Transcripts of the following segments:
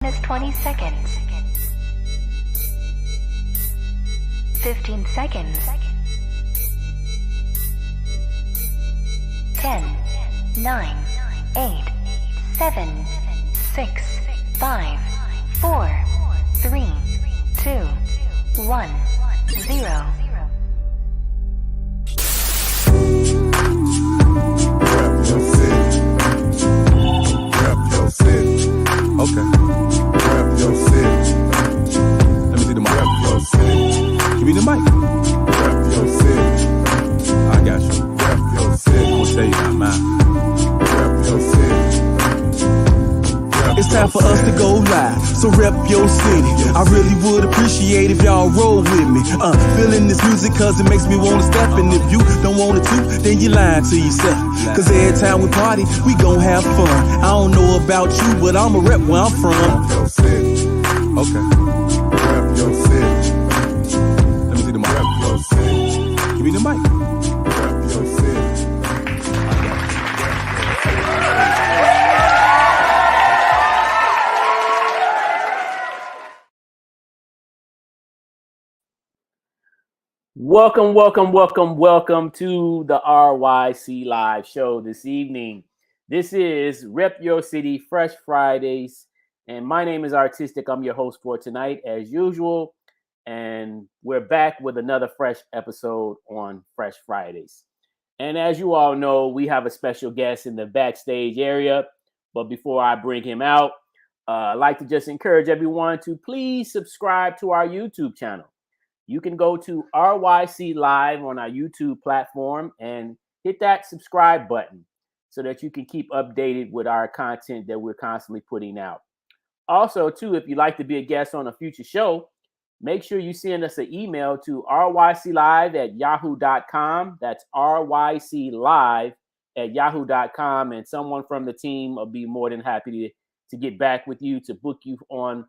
Minus 20 seconds. 15 seconds. 10, 9, 8, 7, 6, 5, 4, 3, 2, 1, 0. Okay. Rep your city. Let me see the mic. Rep your city. Give me the mic. Rep your city. I got you. Rep your city. I'm gonna tell you about mine. Rep your city. It's time for us to go live, so rep your city. I really would appreciate if y'all roll with me. Feeling this music cause it makes me wanna step. And if you don't want it to, then you lying to yourself. Cause every time we party, we gon' have fun. I don't know about you, but I'ma rep where I'm from. Rep your city. Okay. Rep your city. Let me see the mic. Rep your city. Give me the mic. Rep your city. Welcome to the RYC Live Show this evening. This is Rep Your City Fresh Fridays, and my name is Artistic. I'm your host for tonight, as usual, and we're back with another fresh episode on Fresh Fridays. And as you all know, we have a special guest in the backstage area, but before I bring him out, I'd like to just encourage everyone to please subscribe to our YouTube channel. You can go to RYC Live on our YouTube platform and hit that subscribe button so that you can keep updated with our content that we're constantly putting out. Also, too, if you'd like to be a guest on a future show, make sure you send us an email to ryclive@yahoo.com. That's ryclive@yahoo.com, and someone from the team will be more than happy to get back with you to book you on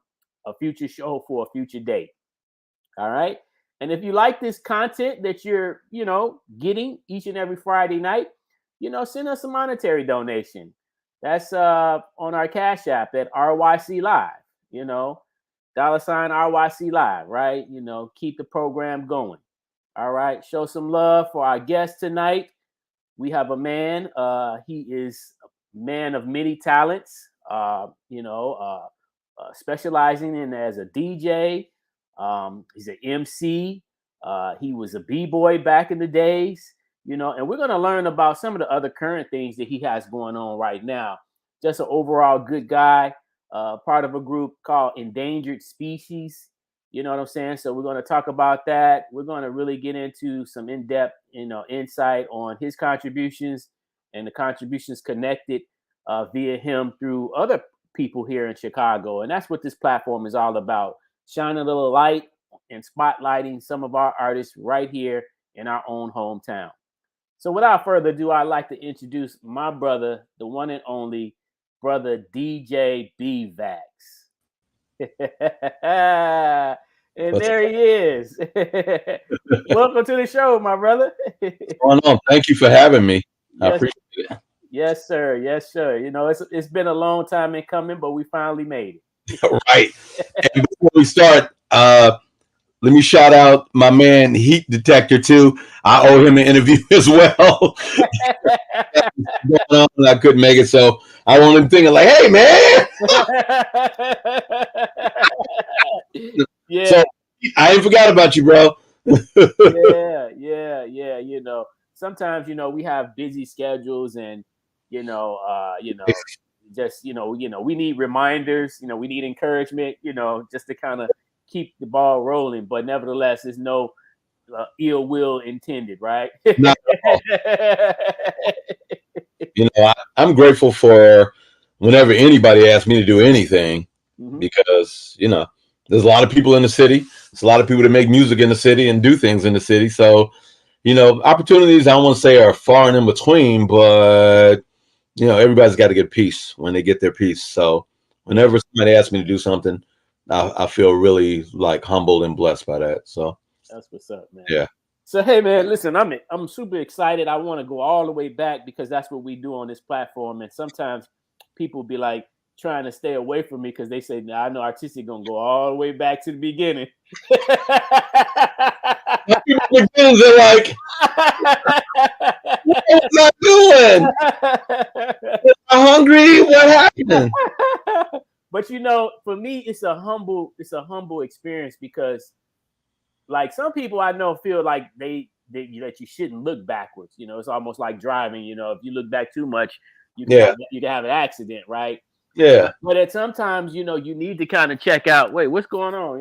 a future show for a future date. All right. And if you like this content that you're, getting each and every Friday night, send us a monetary donation. That's on our Cash App at RYC Live, $sign RYC Live, right? Keep the program going. All right. Show some love for our guest tonight. We have a man. He is a man of many talents, specializing in as a DJ. He's an MC. He was a b-boy back in the days, and we're going to learn about some of the other current things that he has going on right now. Just an overall good guy, part of a group called Endangered Species. You know what I'm saying? So we're going to talk about that. We're going to really get into some in-depth, insight on his contributions and the contributions connected via him through other people here in Chicago. And that's what this platform is all about. Shine a little light and spotlighting some of our artists right here in our own hometown. So without further ado, I'd like to introduce my brother, the one and only brother DJ Bvax. And there he is. Welcome to the show, my brother. What's going on? Thank you for having me. I appreciate it. Yes, sir. Yes, sir. It's been a long time in coming, but we finally made it. Right. And before we start, let me shout out my man Heat Detector too. I owe him an interview as well. I couldn't make it, so I want him thinking like, "Hey, man." Yeah. So I ain't forgot about you, bro. Yeah. Sometimes we have busy schedules, and just we need reminders. We need encouragement. Just to kind of keep the ball rolling. But nevertheless, there's no ill will intended, right? Not at all. I'm grateful for whenever anybody asks me to do anything, because there's a lot of people in the city. There's a lot of people that make music in the city and do things in the city. So opportunities, I don't want to say are far and in between, but everybody's got to get peace when they get their peace. So whenever somebody asks me to do something, I feel really like humbled and blessed by that. So that's what's up, man. Yeah. So hey, man, listen, I'm super excited. I want to go all the way back because that's what we do on this platform. And sometimes people be like, trying to stay away from me because they say, "Nah, I know artistic gonna go all the way back to the beginning." The beginnings are like, what was I doing? I'm hungry. What happened? But for me, it's a humble experience because, like, some people I know feel like that you shouldn't look backwards. It's almost like driving. If you look back too much, you can have an accident, right? Yeah. But at sometimes, you need to kind of check out. Wait, what's going on?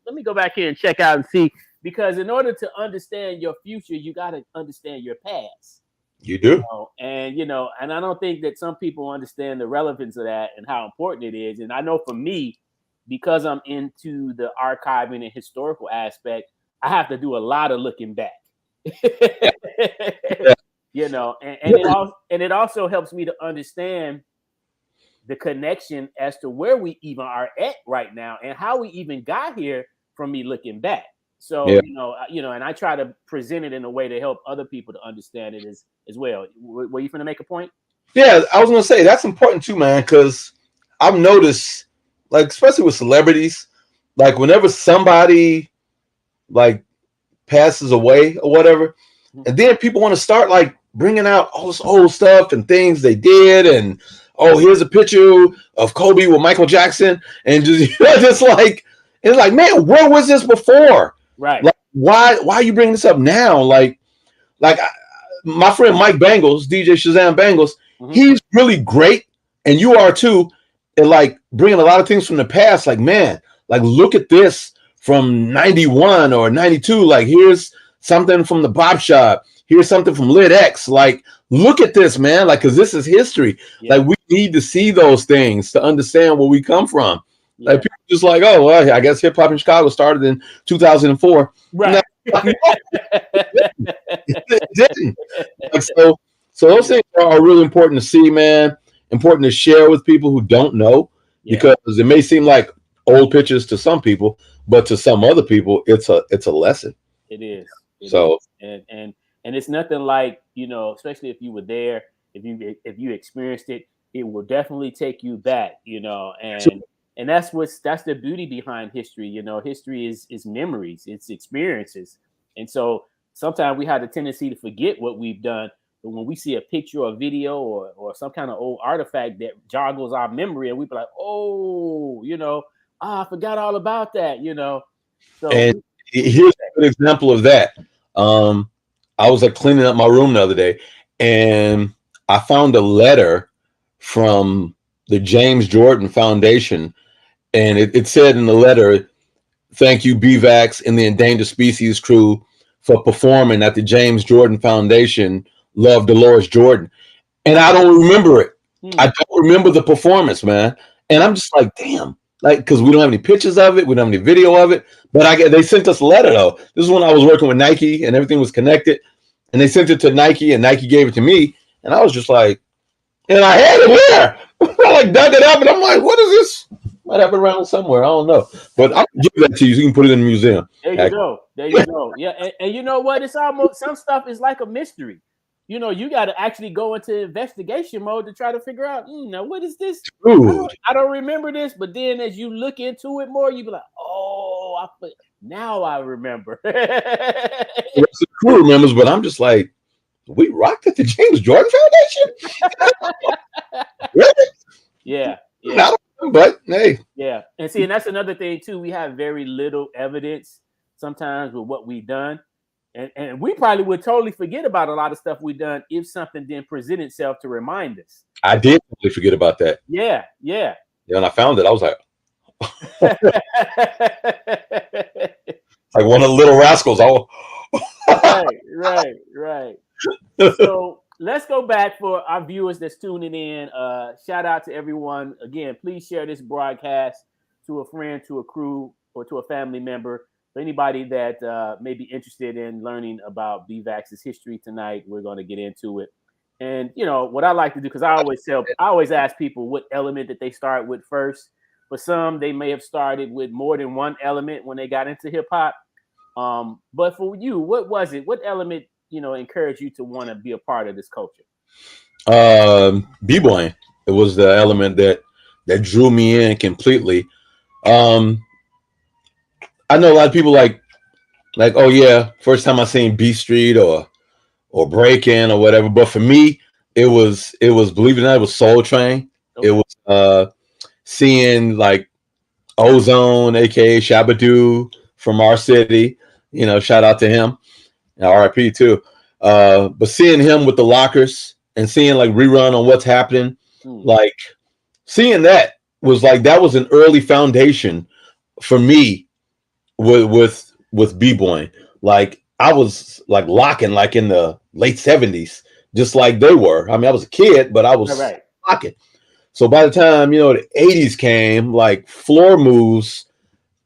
Let me go back here and check out and see. Because in order to understand your future, you got to understand your past. You do. And I don't think that some people understand the relevance of that and how important it is. And I know for me, because I'm into the archiving and historical aspect, I have to do a lot of looking back. Yeah. And it also helps me to understand the connection as to where we even are at right now and how we even got here from me looking back. So, and I try to present it in a way to help other people to understand it as well. Were you going to make a point? Yeah, I was going to say that's important too, man, because I've noticed, like, especially with celebrities, like whenever somebody like passes away or whatever, and then people want to start like bringing out all this old stuff and things they did, and here's a picture of Kobe with Michael Jackson, and just like it's like, man, where was this before? Right. Like, why are you bringing this up now? My friend Mike Bangles, DJ Shazam Bangles, he's really great, and you are too, and like bringing a lot of things from the past. Like, man, like look at this from 91 or 92. Like, here's something from the Bop Shop. Here's something from Lit X. Like, look at this, man. Like, because this is history. Yeah. Like, we need to see those things to understand where we come from. Yeah. Like, people just like, oh, well, I guess hip hop in Chicago started in 2004. Right. It didn't. Like, so those things are really important to see, man. Important to share with people who don't know, because it may seem like old pictures to some people, but to some other people, it's a lesson. It is. So and it's nothing like, especially if you were there, if you experienced it, it will definitely take you back, and that's the beauty behind history. History is memories, it's experiences. And so sometimes we have the tendency to forget what we've done. But when we see a picture or video or some kind of old artifact that joggles our memory, and we be like, oh, I forgot all about that, So and here's a good example of that. I was like cleaning up my room the other day, and I found a letter from the James Jordan Foundation, and it said in the letter, "Thank you, Bvax and the Endangered Species crew, for performing at the James Jordan Foundation. Love, Dolores Jordan." And I don't remember it. I don't remember the performance, man. And I'm just like, damn. Like, because we don't have any pictures of it, we don't have any video of it. But they sent us a letter though. This is when I was working with Nike and everything was connected. And they sent it to Nike, and Nike gave it to me. And I was just like, and I had it here. I like dug it up, and I'm like, what is this? Might have it around somewhere. I don't know. But I'll give that to you so you can put it in the museum. There you go. There you go. Yeah. And you know what? It's almost, some stuff is like a mystery. You got to actually go into investigation mode to try to figure out, what is this? I don't remember this. But then as you look into it more, you be like, oh, now I remember. The crew remembers, but I'm just like, we rocked at the James Jordan Foundation? Really? Yeah. But hey. Yeah. And see, and that's another thing too. We have very little evidence sometimes with what we've done. And we probably would totally forget about a lot of stuff we've done if something didn't present itself to remind us. I did totally forget about that. Yeah. And I found it. I was like, like one of the little rascals. Right. So let's go back for our viewers that's tuning in. Shout out to everyone. Again, please share this broadcast to a friend, to a crew, or to a family member. For anybody that may be interested in learning about Bvax's history tonight, we're going to get into it. And what I like to do, because I always ask people what element that they start with first. For some, they may have started with more than one element when they got into hip hop. But for you, what was it? What element encouraged you to want to be a part of this culture? B-boying. It was the element that that drew me in completely. I know a lot of people like, oh yeah, first time I seen B Street or Breakin' or whatever. But for me, it was believe it or not, it was Soul Train. Okay. It was seeing like Ozone, aka Shabba-Doo from our city. You know, shout out to him. RIP too. But seeing him with the Lockers and seeing like Rerun on What's Happening, like seeing that was like that was an early foundation for me with b-boying. Like I was like locking like in the late 70s, just like they were. I mean, I was a kid, but I was locking. So by the time, you know, the 80s came, like floor moves,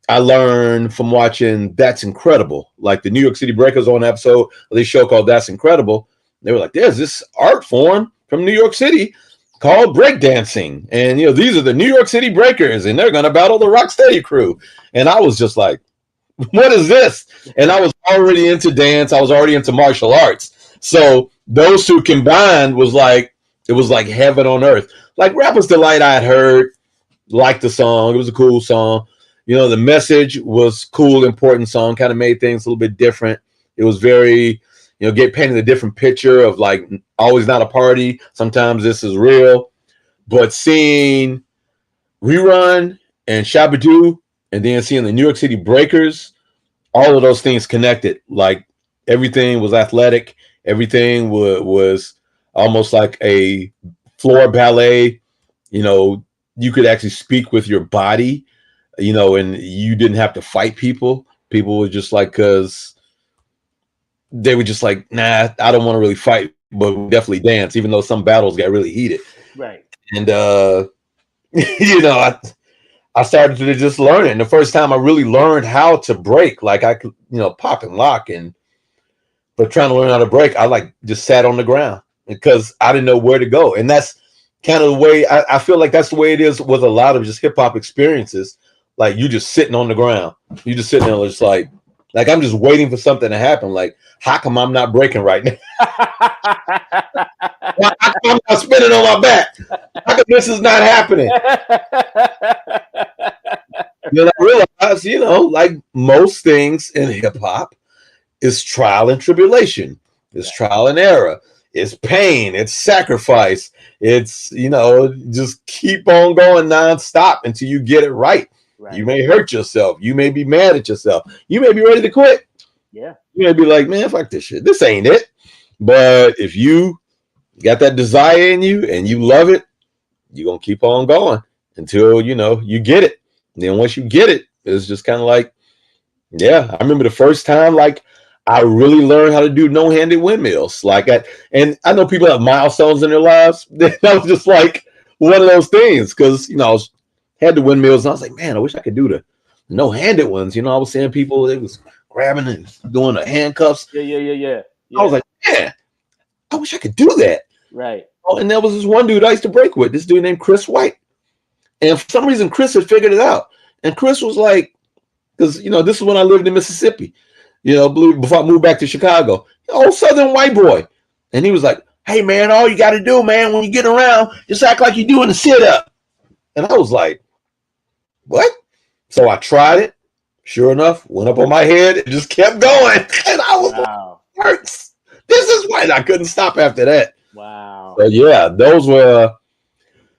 I learned from watching That's Incredible. Like the New York City Breakers on an episode of this show called That's Incredible. They were like, there's this art form from New York City called breakdancing. And, you know, these are the New York City Breakers, and they're going to battle the Rocksteady crew. And I was just like, what is this? And I was already into dance. I was already into martial arts. So those two combined was like, it was like heaven on earth. Like Rapper's Delight I had heard, liked the song. It was a cool song. You know, the message was cool, important song, kind of made things a little bit different. It was very, you know, get painted a different picture of like always not a party. Sometimes this is real. But seeing Rerun and Shabba-Doo and then seeing the New York City Breakers, all of those things connected. Like everything was athletic. Everything was almost like a floor ballet. You know, you could actually speak with your body, you know, and you didn't have to fight people. People were just like, because they were just like, nah, I don't want to really fight, but we definitely dance, even though some battles got really heated. Right. And, you know, I started to just learn it. And the first time I really learned how to break, like I could, you know, pop and lock, but trying to learn how to break, I like just sat on the ground because I didn't know where to go. And that's kind of the way I feel like that's the way it is with a lot of just hip hop experiences. Like you just sitting on the ground, you just sitting there, just like I'm just waiting for something to happen. Like, how come I'm not breaking right now? How come I'm not spinning on my back? How come this is not happening? Then I realized, you know, like most things in hip hop, is trial and tribulation, it's trial and error, it's pain, it's sacrifice, it's, you know, just keep on going nonstop until you get it right. You may hurt yourself, you may be mad at yourself, you may be ready to quit. You may be like, man, fuck this shit, this ain't it. But if you got that desire in you and you love it, you're gonna keep on going until, you know, you get it. And then once you get it, it's just kind of like, yeah, I remember the first time, like, I really learned how to do no-handed windmills. Like, and I know people have milestones in their lives. That was just like one of those things, because, you know, I had the windmills, and I was like, man, I wish I could do the no-handed ones. You know, I was seeing people, they was grabbing and doing the handcuffs. Yeah. I was like, man, I wish I could do that. Right. Oh, and there was this one dude I used to break with, this dude named Chris White. And for some reason, Chris had figured it out. And Chris was like, because, you know, this is when I lived in Mississippi, you know, before I moved back to Chicago. Old Southern white boy. And he was like, hey, man, all you got to do, man, when you get around, just act like you're doing a sit-up. And I was like, what? So I tried it. Sure enough, went up on my head and just kept going. And I was like, hurts. This is why I couldn't stop after that. Wow. But yeah, those were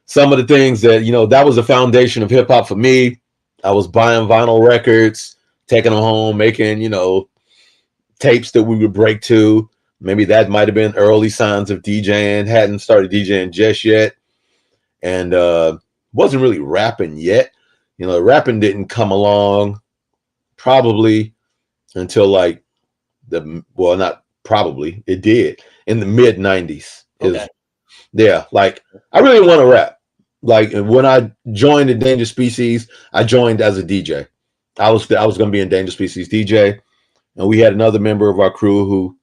some of the things that, you know, that was the foundation of hip hop for me. I was buying vinyl records, taking them home, making, you know, tapes that we would break to. Maybe that might have been early signs of DJing. Hadn't started DJing just yet. And wasn't really rapping yet. You know, rapping didn't come along probably until like not probably, it did in the mid 90s. Okay. Yeah, like I really want to rap. Like when I joined the Dangerous Species, I joined as a DJ. I was going to be in Dangerous Species DJ, and we had another member of our crew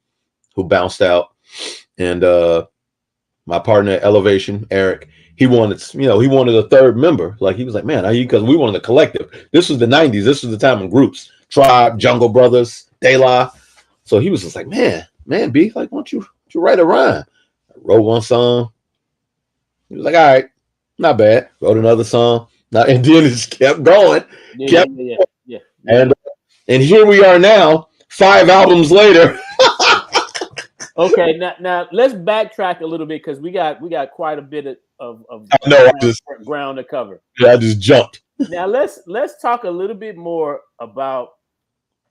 who bounced out, and my partner Elevation, Eric, he wanted a third member. Like he was like, man, because we wanted a collective. This was the 90s. This was the time in groups, Tribe, Jungle Brothers, De La. So he was just like, man, B, like, why don't you write a rhyme? I wrote one song. He was like, all right. not bad. Wrote another song. And then it just kept going. Yeah. And here we are now, 5 albums later. Okay, now let's backtrack a little bit because we got quite a bit of I know, ground to cover. I just jumped. Now let's talk a little bit more about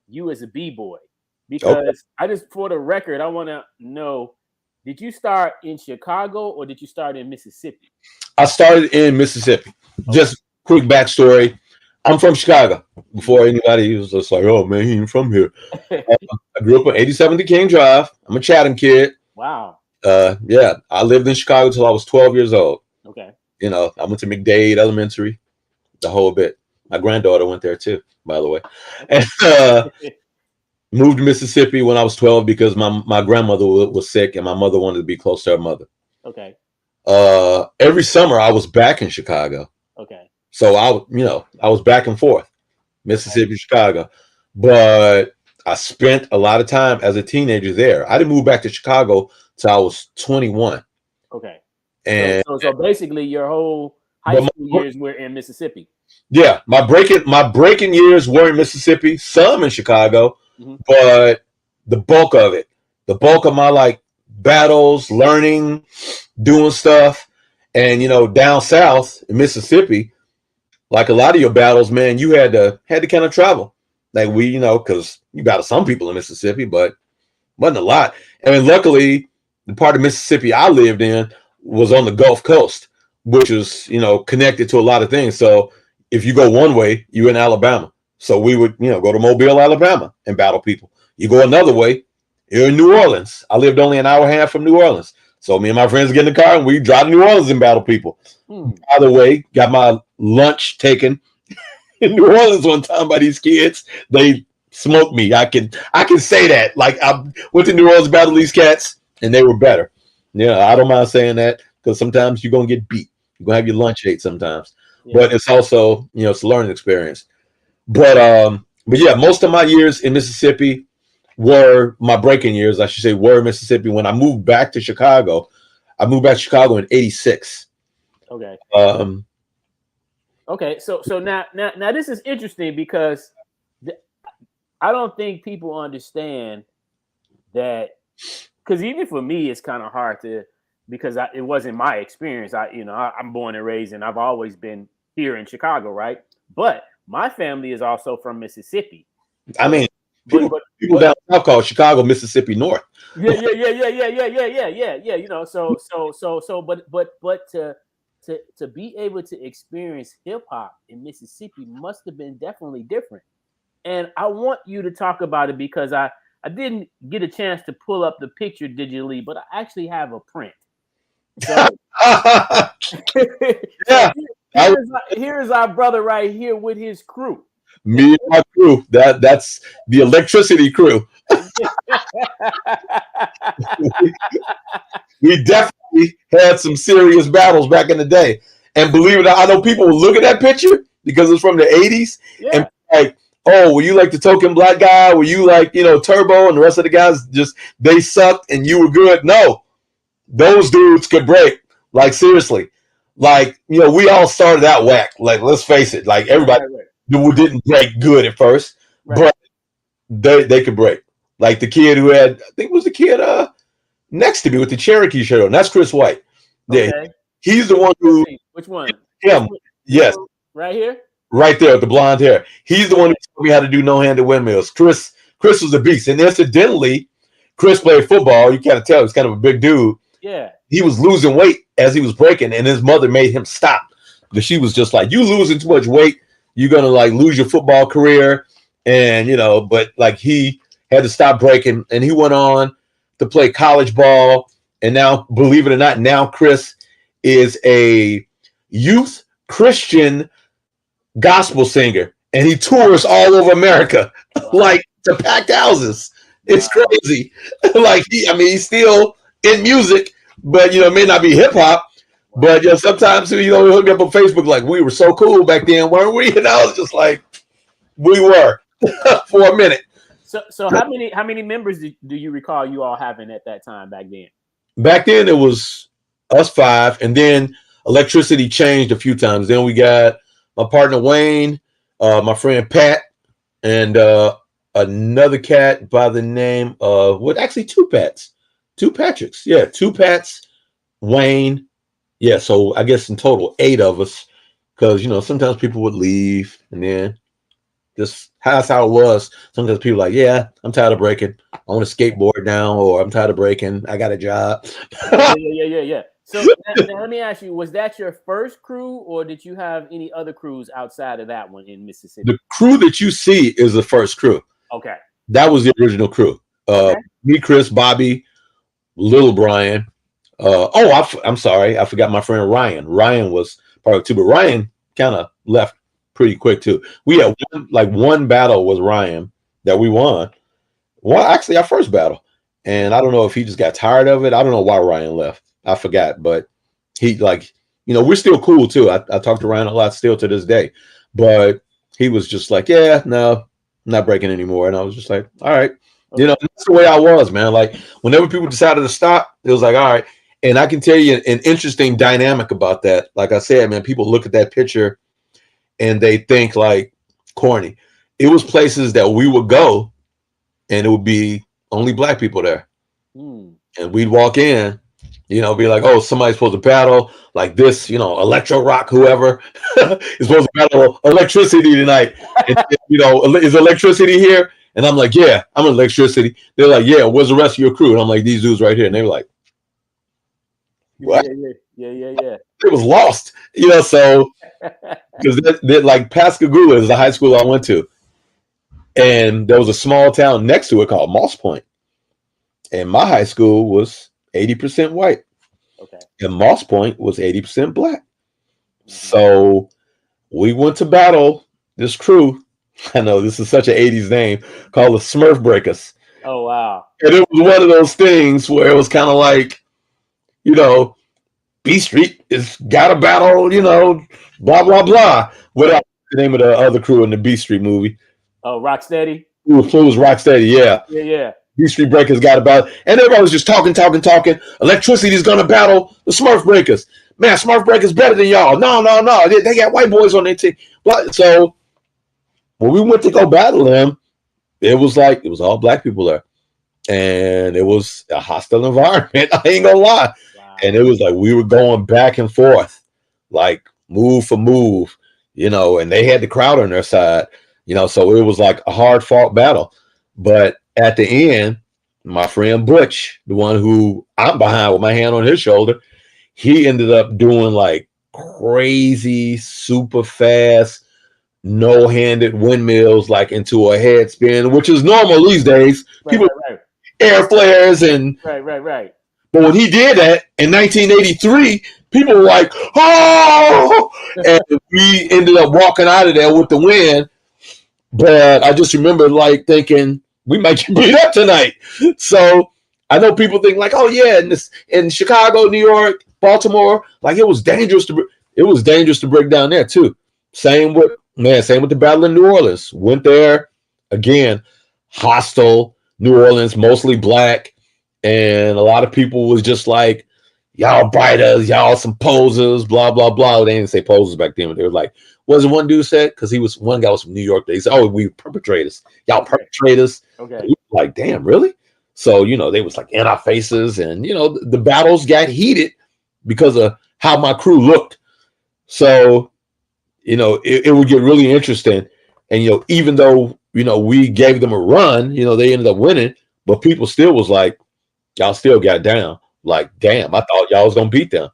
you as a b-boy, because I just, for the record, I want to know, did you start in Chicago or did you start in Mississippi? I started in Mississippi. Okay. Just quick backstory. I'm from Chicago. Before anybody was just like, oh man, he ain't from here. I grew up on 87 King Drive. I'm a Chatham kid. Wow. Yeah, I lived in Chicago till I was 12 years old. Okay. You know, I went to McDade Elementary, the whole bit. My granddaughter went there too, by the way. And moved to Mississippi when I was 12 because my grandmother was sick and my mother wanted to be close to her mother. Okay. Every summer I was back in Chicago. Okay. So I was back and forth, Mississippi, Chicago. But I spent a lot of time as a teenager there. I didn't move back to Chicago till I was 21. Okay. And so basically your whole high school years were in Mississippi. Yeah, my breaking years were in Mississippi, some in Chicago, but the bulk of my like battles, learning, doing stuff, and down south in Mississippi, like a lot of your battles, man, you had to kind of travel. Like because you battle some people in Mississippi, but wasn't a lot. I mean, luckily, the part of Mississippi I lived in was on the Gulf Coast, which was, connected to a lot of things. So if you go one way, you're in Alabama. So we would, go to Mobile, Alabama and battle people. You go another way, you're in New Orleans. I lived only an hour and a half from New Orleans. So me and my friends get in the car and we drive to New Orleans and battle people. By the way, got my lunch taken in New Orleans one time by these kids. They smoked me. I can say that. Like, I went to New Orleans, battled these cats, and they were better. Yeah, I don't mind saying that because sometimes you're gonna get beat. You're gonna have your lunch ate sometimes. Yeah. But it's also, it's a learning experience. But yeah, most of my years in Mississippi were my breaking years, I should say, were in Mississippi. When I moved back to Chicago, in '86. Okay. Okay. So now this is interesting because I don't think people understand that, because even for me, it's kind of hard to, because it wasn't my experience. I'm born and raised, and I've always been here in Chicago, right? But my family is also from Mississippi. I mean, people down south call Chicago, Mississippi North. Yeah. But to be able to experience hip hop in Mississippi must have been definitely different. And I want you to talk about it because I didn't get a chance to pull up the picture digitally, but I actually have a print. So, yeah. Here's our brother right here with his crew. Me and my crew. That's the electricity crew. We definitely had some serious battles back in the day. And believe it or not, I know people will look at that picture because it's from the 80s and like, oh, were you like the token black guy? Were you like, Turbo and the rest of the guys they sucked and you were good? No, those dudes could break. Like, seriously. Like, we all started out whack. Like, let's face it. Like, everybody who didn't break good at first, but they could break. Like the kid who had, I think it was the kid next to me with the Cherokee shirt on. That's Chris White. Yeah, okay. He's the one who. Which one? Him. Yes. Right here? Right there with the blonde hair. He's the one who taught me how to do no-handed windmills. Chris was a beast. And incidentally, Chris played football. You can't tell. He's kind of a big dude. Yeah. He was losing weight as he was breaking, and his mother made him stop. Because she was just like, you losing too much weight, you're going to like lose your football career. And, but like he had to stop breaking, and he went on to play college ball. And now, believe it or not, now Chris is a youth Christian gospel singer, and he tours all over America, like to packed houses. It's crazy. Like he's still in music, but it may not be hip hop. But sometimes we hook up on Facebook like we were so cool back then, weren't we? And I was just like, we were for a minute. So how many members do you recall you all having at that time back then? Back then it was us 5, and then Electricity changed a few times. Then we got my partner Wayne, my friend Pat, and another cat by the name of actually two Pats, two Patricks. Yeah, two Pats, Wayne. Yeah, so I guess in total 8 of us, because sometimes people would leave, and then that's how it was. Sometimes people like, yeah, I'm tired of breaking. I want to skateboard now, or I'm tired of breaking. I got a job. Yeah. So now let me ask you: was that your first crew, or did you have any other crews outside of that one in Mississippi? The crew that you see is the first crew. Okay, that was the original crew. Okay. Me, Chris, Bobby, Little Brian. I'm sorry, I forgot my friend Ryan. Ryan was part of it too, but Ryan kind of left pretty quick too. We had one battle with Ryan that we won. Well, actually, our first battle, and I don't know if he just got tired of it. I don't know why Ryan left. I forgot, but he we're still cool too. I talk to Ryan a lot still to this day, but he was just like, yeah, no, I'm not breaking anymore, and I was just like, all right. Okay. That's the way I was, man. Like whenever people decided to stop, it was like, all right. And I can tell you an interesting dynamic about that. Like I said, man, people look at that picture and they think like corny. It was places that we would go and it would be only black people there. And we'd walk in, be like, oh, somebody's supposed to battle like this, electro rock, whoever is supposed to battle electricity tonight. And, is electricity here? And I'm like, yeah, I'm in electricity. They're like, yeah, where's the rest of your crew? And I'm like, these dudes right here. And they were like, what? Yeah. It was lost, so because like Pascagoula is the high school I went to. And there was a small town next to it called Moss Point. And my high school was 80% white. Okay. And Moss Point was 80% black. So we went to battle this crew. I know this is such an 80s name called the Smurf Breakers. Oh, wow. And it was one of those things where it was kind of like, B Street is got a battle, blah, blah, blah. Without the name of the other crew in the B Street movie. Oh, Rocksteady? It was Rocksteady, yeah. Yeah. B Street Breakers got a battle. And everybody was just talking. Electricity is going to battle the Smurf Breakers. Man, Smurf Breakers better than y'all. No. They got white boys on their team. So when we went to go battle them, it was all black people there. And it was a hostile environment. I ain't gonna lie. Wow. And it was like we were going back and forth, like move for move, and they had the crowd on their side, so it was like a hard fought battle. But at the end, my friend Butch, the one who I'm behind with my hand on his shoulder, he ended up doing like crazy, super fast, no-handed windmills like into a head spin, which is normal these days. People air flares and right. But when he did that in 1983, people were like, oh, and we ended up walking out of there with the win. But I just remember like thinking we might get beat up tonight. So I know people think like, oh yeah, in Chicago, New York, Baltimore, like it was dangerous to break down there too. Same with the battle in New Orleans. Went there again, hostile. New Orleans, mostly black, and a lot of people was just like, y'all biters, y'all some posers, blah, blah, blah. They didn't say posers back then, but they were like, what was it one dude said? Because one guy was from New York. They said, oh, we perpetrators. Y'all perpetrators. Okay. Like, damn, really? So, they was like in our faces, and, the battles got heated because of how my crew looked. So, it would get really interesting. And, even though, we gave them a run, they ended up winning, but people still was like, y'all still got down. Like, damn, I thought y'all was going to beat them.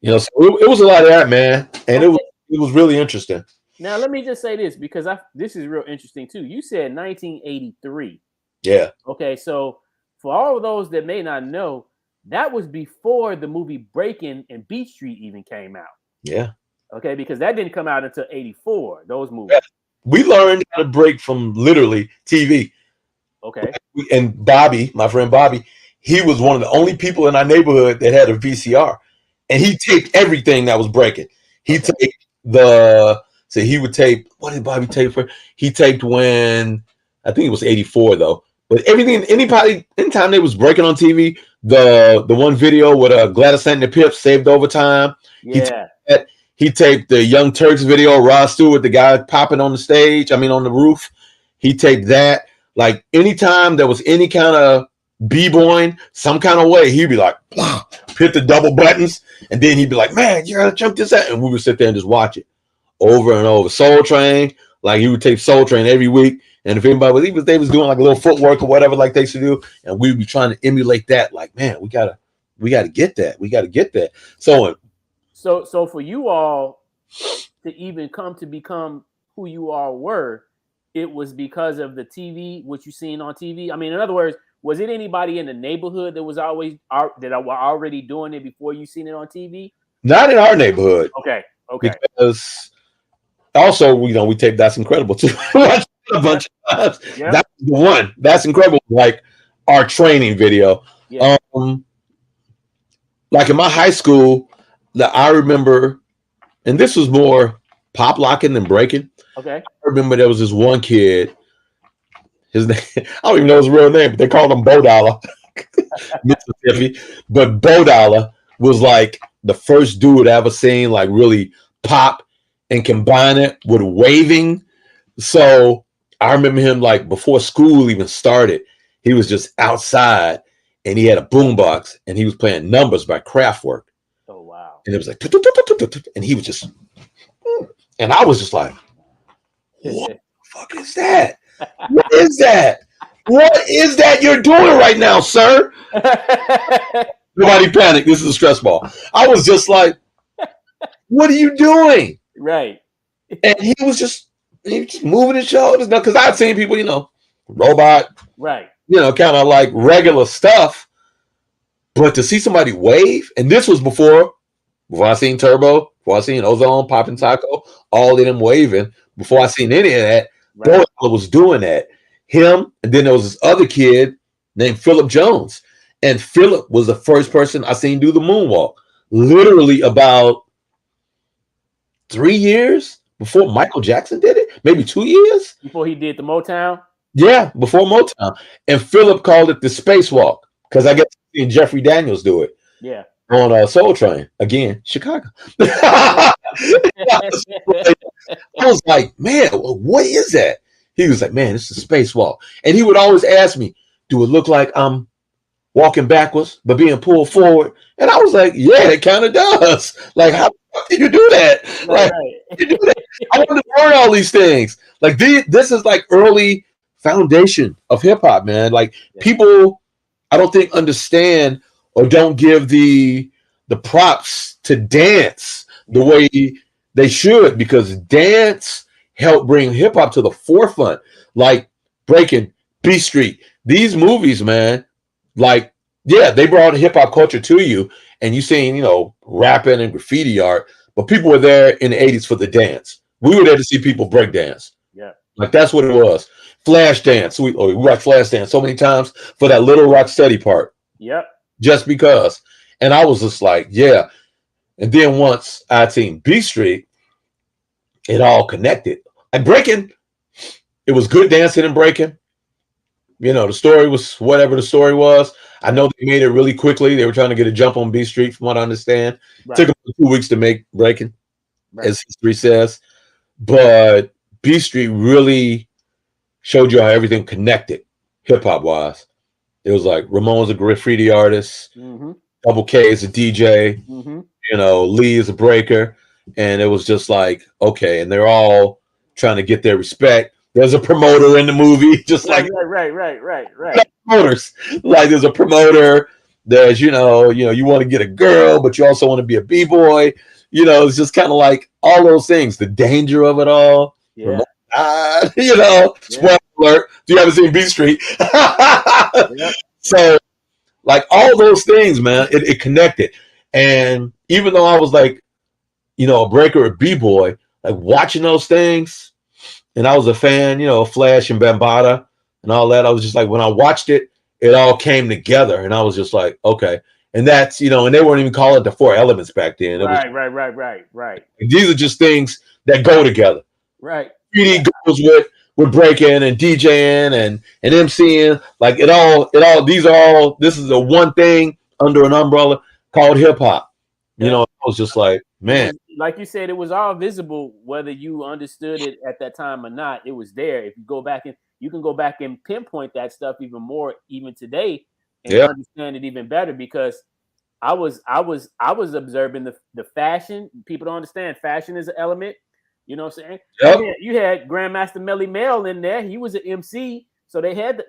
So it was a lot of that, man. And it was really interesting. Now, let me just say this, because this is real interesting, too. You said 1983. Yeah. Okay, so for all of those that may not know, that was before the movie Breakin' and Beat Street even came out. Yeah. Okay, because that didn't come out until 84, those movies. Yeah. We learned how to break from literally TV. Okay. And Bobby, my friend Bobby, he was one of the only people in our neighborhood that had a VCR. And he taped everything that was breaking. He taped he would tape, what did Bobby tape for? He taped when, I think it was 84 though, But everything, anytime they was breaking on TV, the one video with Gladys Knight and the Pips saved overtime. Yeah. He taped the Young Turks video, Rod Stewart, the guy popping on the stage. I mean, on the roof. He taped that. Like anytime there was any kind of b-boying, some kind of way, he'd be like, hit the double buttons, and then he'd be like, man, you gotta jump this out, and we would sit there and just watch it over and over. Soul Train, like he would tape Soul Train every week. And if anybody was, they was doing like a little footwork or whatever, like they should do, and we'd be trying to emulate that. Like, man, we gotta get that. We gotta get that. So for you all to even come to become who you all were, it was because of the TV, what you seen on TV. I mean, in other words, was it anybody in the neighborhood that was always that were already doing it before you seen it on TV? Not in our neighborhood. Okay. Because also, we taped That's Incredible too. A bunch of times. Yeah. That's the one. That's Incredible. Like our training video. Yeah. Like in my high school, that I remember, and this was more pop locking than breaking. Okay. I remember there was this one kid. His name, I don't even know his real name, but they called him Bo Dollar, Mississippi. But Bo Dollar was like the first dude I ever seen like really pop and combine it with waving. So I remember him like before school even started, he was just outside and he had a boombox and he was playing Numbers by Kraftwerk. Oh wow! And it was like, and he was just, and I was just like, what the fuck is that? What is that? What is that you're doing right now, sir? Nobody panic. This is a stress ball. I was just like, what are you doing? Right. And he was just moving his shoulders. Now, because I've seen people, robot, right, kind of like regular stuff. But to see somebody wave, and this was before I seen Turbo, before I seen Ozone, Poppin' Taco, all of them waving, before I seen any of that, right. Bo was doing that. Him, and then there was this other kid named Philip Jones. And Philip was the first person I seen do the moonwalk. Literally about 3 years before Michael Jackson did it, maybe 2 years. Before he did the Motown? Yeah, before Motown. And Philip called it the spacewalk because I guess seen Jeffrey Daniels do it. Yeah. On Soul Train. Again, Chicago. I was like, man, what is that? He was like, man, it's a spacewalk. And he would always ask me, do it look like I'm walking backwards but being pulled forward? And I was like, yeah, it kind of does. Like, how did you do that? Like, you do that? I want to learn all these things. Like, this is like early foundation of hip hop, man. Like, people, I don't think understand or don't give the props to dance the way they should, because dance helped bring hip hop to the forefront. Like Breaking, B Street, these movies, man. Like, yeah, they brought hip hop culture to you, and you seen, rapping and graffiti art, but people were there in the 80s for the dance. We were there to see people break dance. Yeah, like that's what it was. Flash dance. We watched Flash dance so many times for that Little Rock Steady part. Yep. Just because. And I was just like, yeah. And then once I'd seen B Street, it all connected. Like Breaking, it was good dancing and breaking. The story was whatever the story was. I know they made it really quickly. They were trying to get a jump on B Street, from what I understand. Right. Took them 2 weeks to make Breaking, as history says. But B Street really showed you how everything connected, hip hop wise. It was like Ramon's a graffiti artist, Double K is a DJ, Lee is a breaker, and it was just like, okay, and they're all trying to get their respect. There's a promoter in the movie, just right. Promoters. Like there's a promoter. There's you want to get a girl, but you also want to be a b-boy. It's just kind of like all those things. The danger of it all. Yeah. Spoiler alert. If you haven't seen B Street, So, like all those things, man, it connected. And even though I was like, a breaker or b-boy, like watching those things, and I was a fan, Flash and Bambaataa and all that. I was just like, when I watched it, it all came together, and I was just like, okay. And that's, and they weren't even calling it the 4 elements back then. It was, right. These are just things that go together. Right. 3D goes with with breaking and DJing and MCing. Like this is the one thing under an umbrella called hip hop. You know, I was just like, man. Like you said, it was all visible, whether you understood it at that time or not. It was there. If you go back and you can go back and pinpoint that stuff even more, even today, and understand it even better. Because I was observing the fashion. People don't understand fashion is an element. You know what I'm saying? Yep. You had Grandmaster Melly Mel in there. He was an MC, so they had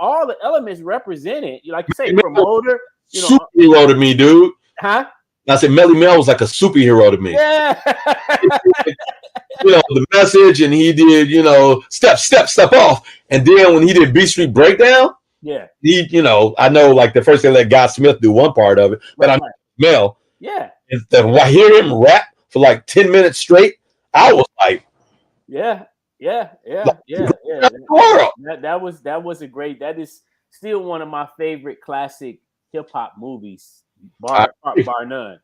all the elements represented. Like you say, promoter. You know, superhero to me, dude. Huh? I said Melly Mel was like a superhero to me. Yeah. You know, the message, and he did, you know, step off. And then when he did B Street Breakdown, he, you know, I know like the first thing let Guy Smith do one part of it, but I know Mel. Yeah. Instead of hear him rap for like 10 minutes straight, I was like, That was a great. That is still one of my favorite classic hip hop movies, bar none.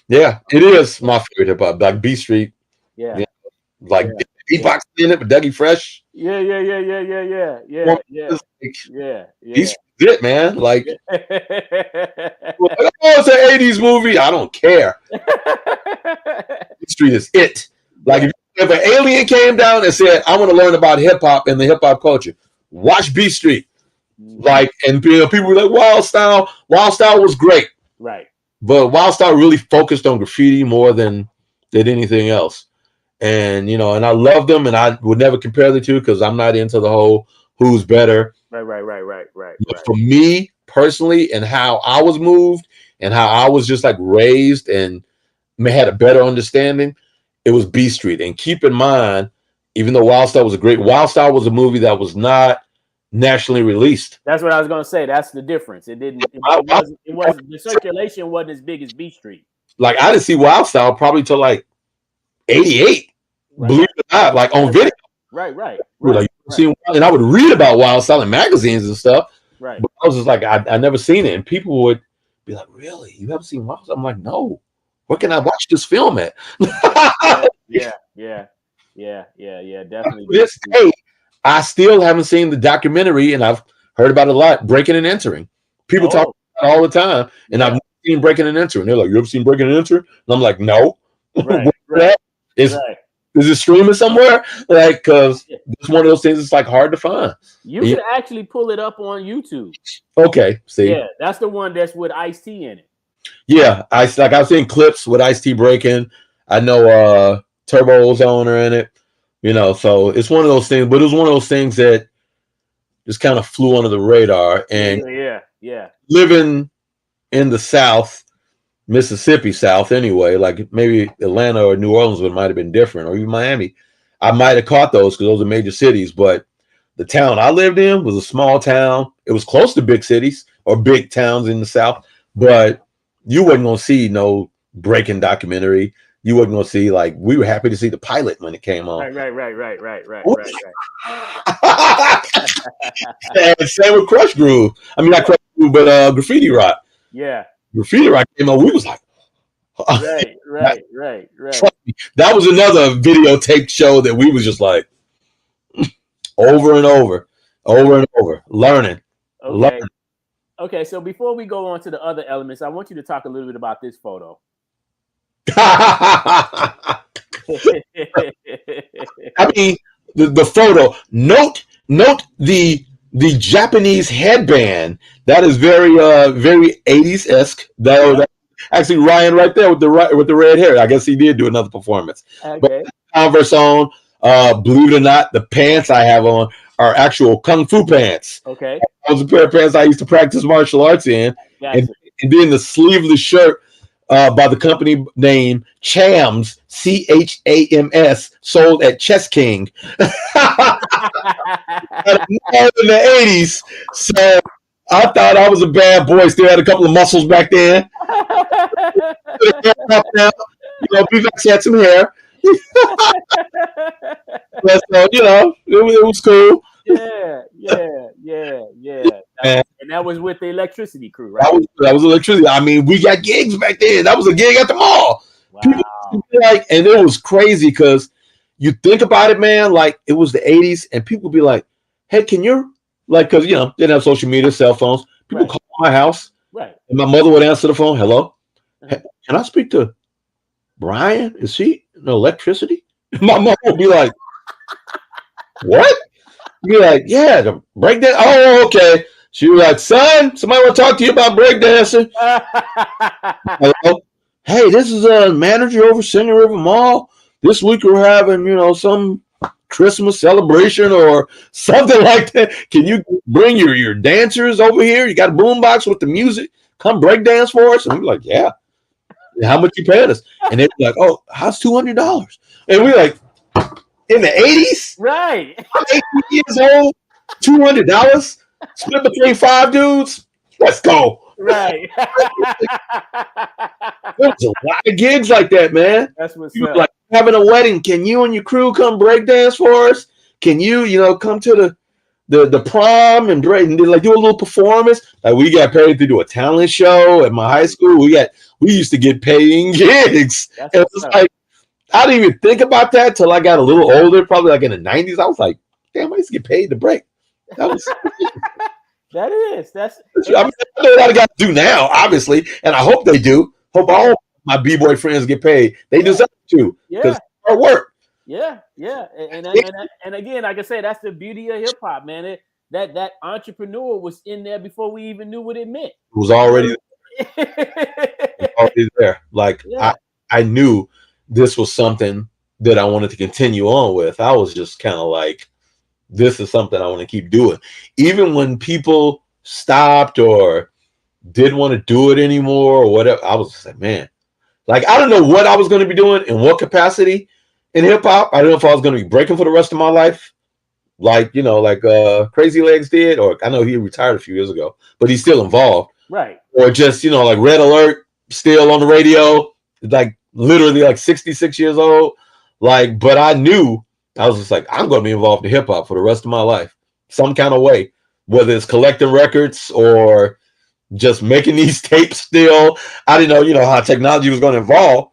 Yeah, it is my favorite hip hop, like B Street. Yeah. Like Bvax in it with Dougie Fresh. Yeah. He's it, man. Like, oh, it's an 80s movie. I don't care. B Street is it. Like, if an alien came down and said, I want to learn about hip hop and the hip hop culture, watch B Street. Like, and you know, people were like, Wild Style was great. Right. But Wild Style really focused on graffiti more than anything else. And, you know, and I love them, and I would never compare the two because I'm not into the whole who's better. Right. But for me personally, and how I was moved and how I was just like raised and had a better understanding, it was B Street. And keep in mind, even though Wild Style was a movie that was not nationally released. That's what I was going to say. That's the difference. It wasn't the circulation wasn't as big as B Street. Like, I didn't see Wild Style probably till like 88. Right. Believe it or not, like on video. Right. And I would read about Wild Style in magazines and stuff. Right. But I was just like, I never seen it. And people would be like, really? You haven't seen Wild Style? I'm like, no. Where can I watch this film at? Yeah, definitely. To this day, I still haven't seen the documentary, and I've heard about it a lot, Breaking and Entering. People talk about it all the time, and I've never seen Breaking and Entering. They're like, you ever seen Breaking and Entering? And I'm like, no. Right. Is it streaming somewhere? Like, because it's one of those things that's like hard to find. You can actually pull it up on YouTube. Okay, see. Yeah, that's the one that's with Ice-T in it. Yeah, I've seen clips with Ice-T breaking. I know Turbo's owner in it. You know, so it's one of those things, but it was one of those things that just kind of flew under the radar. And living in the South, Mississippi South anyway, like maybe Atlanta or New Orleans might have been different, or even Miami, I might have caught those because those are major cities. But the town I lived in was a small town. It was close to big cities or big towns in the South, but you wasn't gonna see no breaking documentary. You wasn't gonna see, like, we were happy to see the pilot when it came on. Right. And same with Crush Groove. I mean, not Crush Groove, but Graffiti Rock. Yeah. Graffiti Rock came on. We was like, right. That was another videotape show that we was just like over and over, learning. Okay, so before we go on to the other elements, I want you to talk a little bit about this photo. I mean, the photo. Note the Japanese headband. That is very 80s-esque. That was actually Ryan right there with the red hair. I guess he did do another performance. Okay. But Converse on. Believe it or not, the pants I have on are actual kung fu pants. Okay. That was a pair of pants I used to practice martial arts in. Gotcha. And then the sleeveless shirt by the company name Chams, Chams, sold at Chess King in the 80s. So I thought I was a bad boy. Still had a couple of muscles back then. Bvax had some hair. But you know, it was cool. Yeah. And that was with the electricity crew, right? That was electricity. I mean, we got gigs back then. That was a gig at the mall. Wow. People, and it was crazy because you think about it, man, like it was the 80s, and people be like, hey, can you, like, because, you know, they didn't have social media, cell phones. People call my house. Right. And my mother would answer the phone. Hello? Hey, can I speak to Brian? Is he in electricity? My mom would be like, what? Be like, yeah, the breakdance. Oh, okay. She was like, son, somebody want to talk to you about breakdancing. Hello? Hey, this is a manager over Senior River Mall. This week we're having, you know, some Christmas celebration or something like that. Can you bring your dancers over here? You got a boombox with the music. Come break dance for us. And we're like, yeah. How much you paying us? And they're like, oh, how's $200? And we're like, in the 80s? Right. I'm 18 years old, $200 split between 5 dudes. Let's go. Right. There was a lot of gigs like that, man. That's what's you up. Like having a wedding. Can you and your crew come break dance for us? Can you, you know, come to the prom and like do a little performance? Like we got paid to do a talent show at my high school. We used to get paying gigs. And it was like I didn't even think about that till I got a little older, probably like in the 90s. I was like, damn, I used to get paid to break. That was that's I mean, I know a lot of guys do now, obviously, and I hope they do. Hope all my b-boy friends get paid. They deserve to because hard work. Yeah. And again, like I said, that's the beauty of hip hop, man. That entrepreneur was in there before we even knew what it meant. It was already there. Like I knew this was something that I wanted to continue on with. I was just kind of like, this is something I want to keep doing. Even when people stopped or didn't want to do it anymore or whatever, I was just like, man, like, I don't know what I was going to be doing in what capacity in hip hop. I don't know if I was going to be breaking for the rest of my life. Like, you know, like Crazy Legs did, or I know he retired a few years ago, but he's still involved. Right. Or just, you know, like Red Alert, still on the radio, like literally like 66 years old. Like, but I knew, I was just like, I'm going to be involved in hip hop for the rest of my life, some kind of way, whether it's collecting records or just making these tapes still. I didn't know, you know, how technology was going to evolve,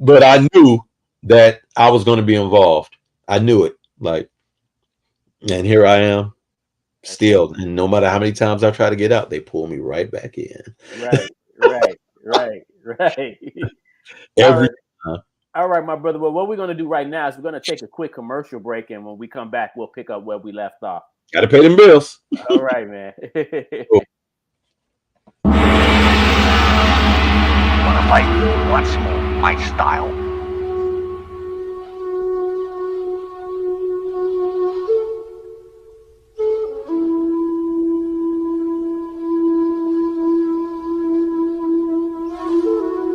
but I knew that I was going to be involved. I knew it. Like, and here I am still. And no matter how many times I try to get out, they pull me right back in. Right. Every time. All right, my brother. Well, what we're going to do right now is we're going to take a quick commercial break. And when we come back, we'll pick up where we left off. Got to pay them bills. All right, man. Cool. Wanna fight once more, my style.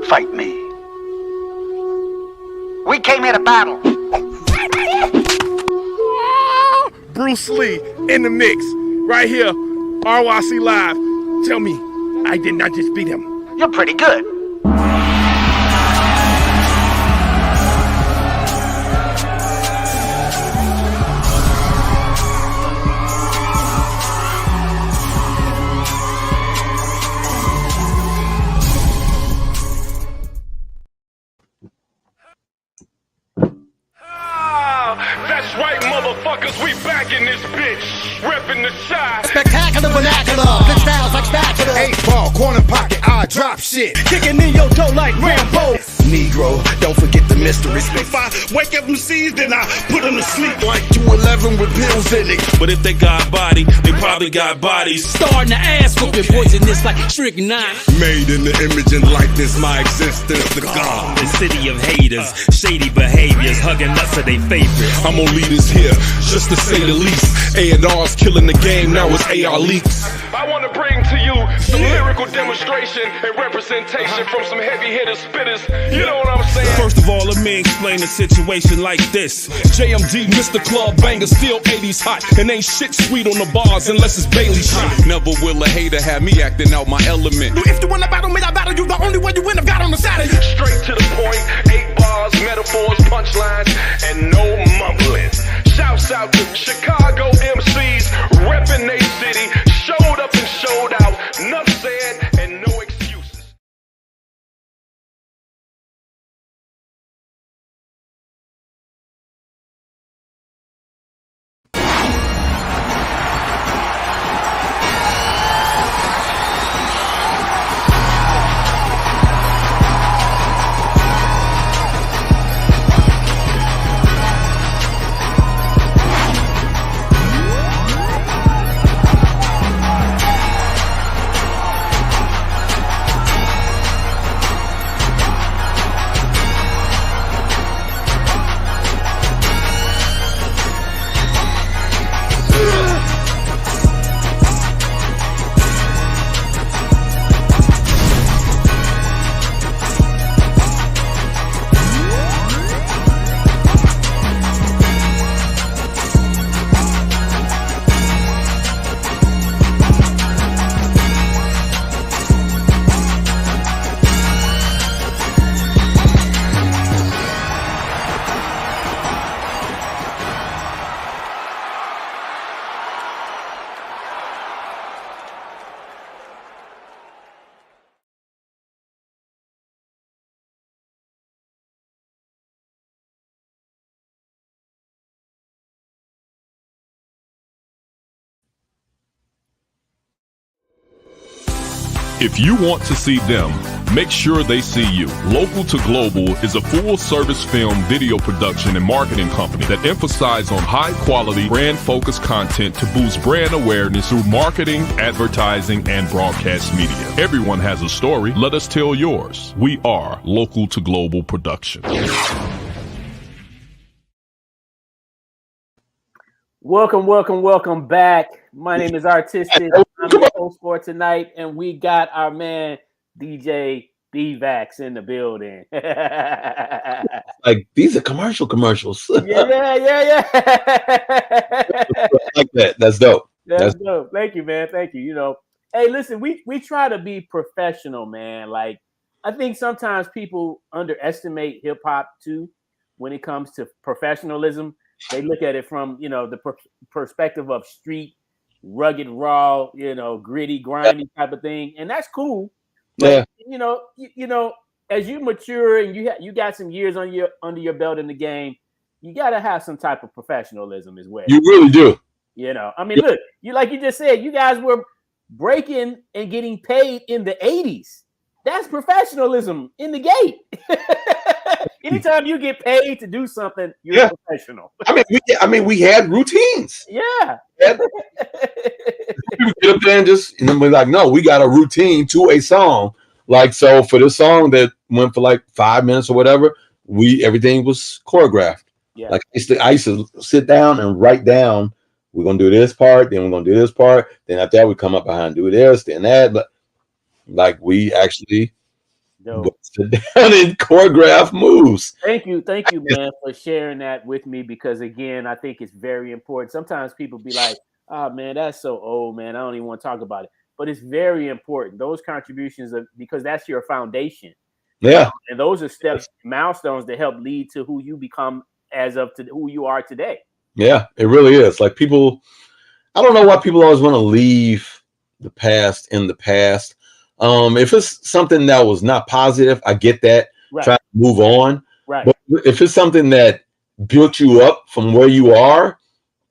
Fight me. We came here to battle. Bruce Lee in the mix, right here, RYC Live. Tell me, I did not just beat him. You're pretty good. That's right, motherfuckers, we back in this bitch, repping the side. Spectacular vernacular, big styles like spatula. 8-ball, corner pocket, I drop shit. Kicking in your dough like Rambo. Negro, don't forget the mystery. If I wake up MCs, then I put them to sleep like 211 with pills in it. But if they got body, they probably got bodies. Starting to ass whooping poisonous like strychnine. Made in the image and likeness, my existence, the God. The city of haters, shady behaviors, hugging us are they favorite. I'm gonna lead us here, just to say the least. A&R's killing the game, now it's AR leaks. I wanna bring to you some lyrical demonstration and representation from some heavy hitter spitters. You know what I'm saying? First of all, let me explain the situation like this. JMD, Mr. Club Banger, still 80s hot, and ain't shit sweet on the bars unless it's Bailey shot. Never will a hater have me acting out my element. If you wanna battle me, I battle you. The only way you win, I've got on the side of you. Straight to the point, 8 bars, metaphors, punchlines, and no mumbling. Shouts out to Chicago MCs, reppin' they city, showed up and showed out. Enough said, and no If you want to see them, make sure they see you. Local to Global is a full-service film, video production, and marketing company that emphasizes on high-quality, brand-focused content to boost brand awareness through marketing, advertising, and broadcast media. Everyone has a story. Let us tell yours. We are Local to Global Production. Welcome back. My name is Artistic. I'm your host for tonight, and we got our man DJ Bvax in the building. Like, these are commercials. yeah. Like that. That's dope. That's dope. Thank you, man. Thank you. You know, hey, listen, we try to be professional, man. Like, I think sometimes people underestimate hip hop too when it comes to professionalism. They look at it from, you know, the perspective of street, rugged, raw, you know, gritty, grimy type of thing, and that's cool. But you know, as you mature and you got some years under your belt in the game, you got to have some type of professionalism as well. You really do. You know, I mean, look, like you just said, you guys were breaking and getting paid in the 80s. That's professionalism in the gate. Anytime you get paid to do something, you're a professional. We had routines. Yeah. Get up there and then we're like, no, we got a routine to a song. Like, so for this song that went for like 5 minutes or whatever, everything was choreographed. Yeah. Like I used to sit down and write down, we're gonna do this part, then we're gonna do this part, then after that we come up behind, do this, then that. But like, we actually sit down and choreograph moves. Thank you, man, for sharing that with me, because again, I think it's very important. Sometimes people be like, oh man, that's so old, man, I don't even want to talk about it. But it's very important. Those contributions because that's your foundation. Yeah. And those are steps, milestones that help lead to who you become as of to who you are today. Yeah, it really is. Like, people, I don't know why people always want to leave the past in the past. If it's something that was not positive, I get that. Right. Try to move on. Right. But if it's something that built you up from where you are,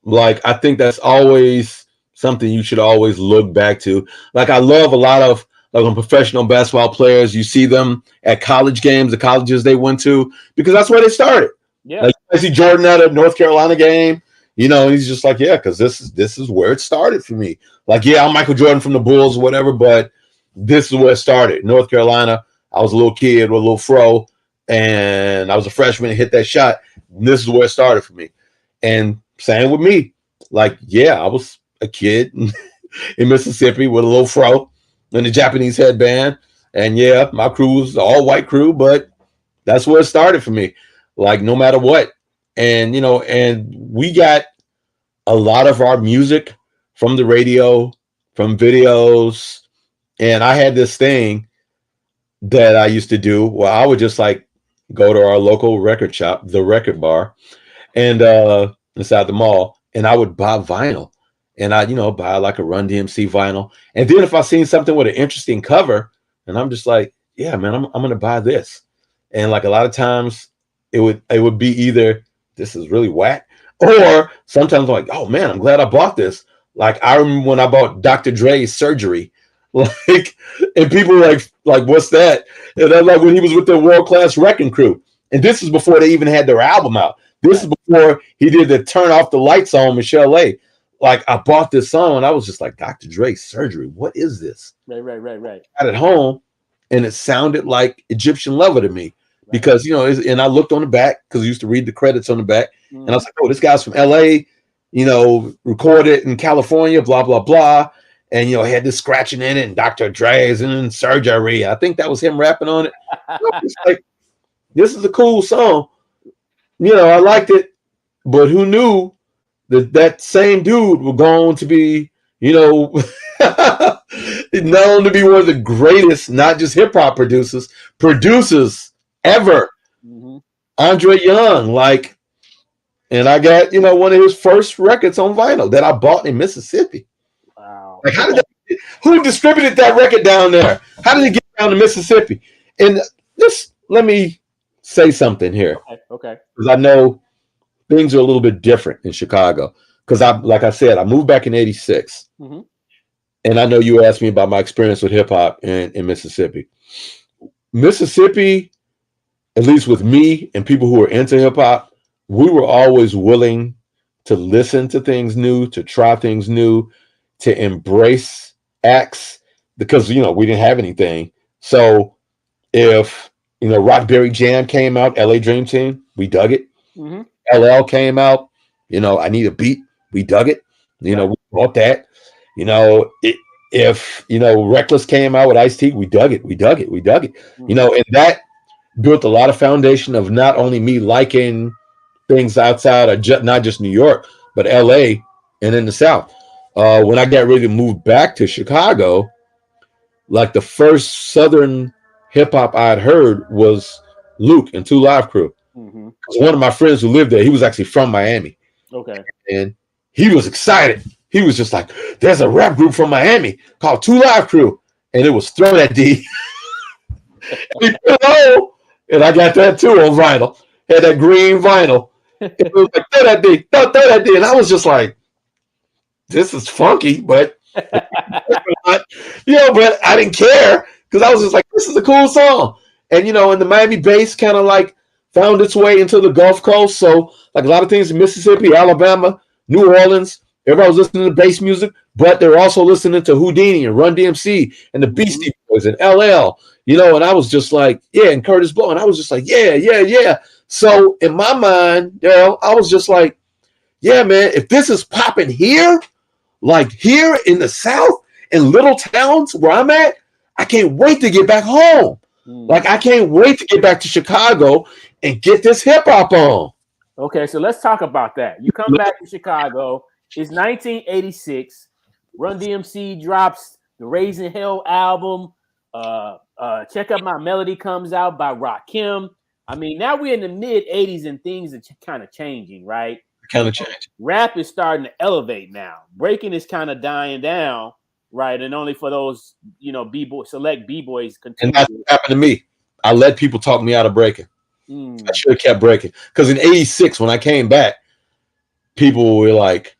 like, I think that's always something you should always look back to. Like, I love a lot of, like, on professional basketball players, you see them at college games, the colleges they went to, because that's where they started. Yeah. Like, I see Jordan at a North Carolina game, you know, and he's just like, yeah, because this is where it started for me. Like, yeah, I'm Michael Jordan from the Bulls or whatever, but this is where it started. North Carolina, I was a little kid with a little fro, and I was a freshman and hit that shot. This is where it started for me. And same with me. Like, yeah, I was a kid in Mississippi with a little fro and a Japanese headband. And yeah, my crew was an all-white crew, but that's where it started for me. Like, no matter what. And, you know, and we got a lot of our music from the radio, from videos. And I had this thing that I used to do where I would just like go to our local record shop, the Record Bar, and inside the mall, and I would buy vinyl. And I, buy like a Run DMC vinyl. And then if I seen something with an interesting cover, and I'm just like, yeah, man, I'm gonna buy this. And like, a lot of times it would be either this is really whack, or sometimes I'm like, oh man, I'm glad I bought this. Like, I remember when I bought Dr. Dre's Surgery, like, and people were like, what's that? And then, like, when he was with the World Class Wrecking Crew, and this is before they even had their album out. This is before he did the Turn Off the Lights on Michelle A. Like, I bought this song and I was just like, Dr. Dre's Surgery, what is this? Right. I got it home, and it sounded like Egyptian Lover to me, because and I looked on the back because I used to read the credits on the back, and I was like, oh, this guy's from LA, recorded in California, blah blah blah, and had this scratching in it, and Dr. Dre's and Surgery. I think that was him rapping on it. I was like, this is a cool song, I liked it, but who knew that same dude was going to be, known to be one of the greatest, not just hip hop producers ever. Mm-hmm. Andre Young, like, and I got, one of his first records on vinyl that I bought in Mississippi. Wow. Like, who distributed that record down there? How did it get down to Mississippi? And let me say something here. Okay. Because I know things are a little bit different in Chicago. Because like I said, I moved back in '86. Mm-hmm. and I know you asked me about my experience with hip hop in Mississippi. Mississippi, at least with me and people who are into hip hop, we were always willing to listen to things new, to try things new, to embrace acts because, you know, we didn't have anything. So if, you know, Rockberry Jam came out, LA Dream Team, we dug it. Mm-hmm. LL came out, you know, I Need a Beat, we dug it. You know, we bought that. You know, if, you know, Reckless came out with Ice-T, we dug it. Mm-hmm. You know, and that built a lot of foundation of not only me liking things outside of not just New York, but LA and in the South. When I got ready to move back to Chicago, like the first Southern hip hop I'd heard was Luke and Two Live Crew. Mm-hmm. One of my friends who lived there, he was actually from Miami. Okay. And he was excited. He was just like, there's a rap group from Miami called Two Live Crew. And it was Throw That D. And I got that too on vinyl. Had that green vinyl. It was like, throw that D, throw that D. And I was just like, this is funky, but you know, but I didn't care because I was just like, this is a cool song. And you know, and the Miami bass kind of like found its way into the Gulf Coast. So like a lot of things in Mississippi, Alabama, New Orleans, everybody was listening to bass music, but they were also listening to Houdini and Run DMC and the Beastie Boys and LL, you know, and I was just like, yeah, and Curtis Blow. And I was just like, yeah. So in my mind, you know, I was just like, yeah, man, if this is popping here, like here in the South, in little towns where I'm at, I can't wait to get back home. Like, I can't wait to get back to Chicago and get this hip hop on. Okay, so let's talk about that. You come back to Chicago. It's 1986. Run DMC drops the Raising Hell album. Check Out My Melody comes out by Rakim. I mean, now we're in the mid 80s and things are kind of changing, right? Kind of changing. Rap is starting to elevate now. Breaking is kind of dying down, right? And only for those, you know, select b-boys continue. And that's what happened to me. I let people talk me out of breaking. I should have kept breaking. Because in 86, when I came back, people were like,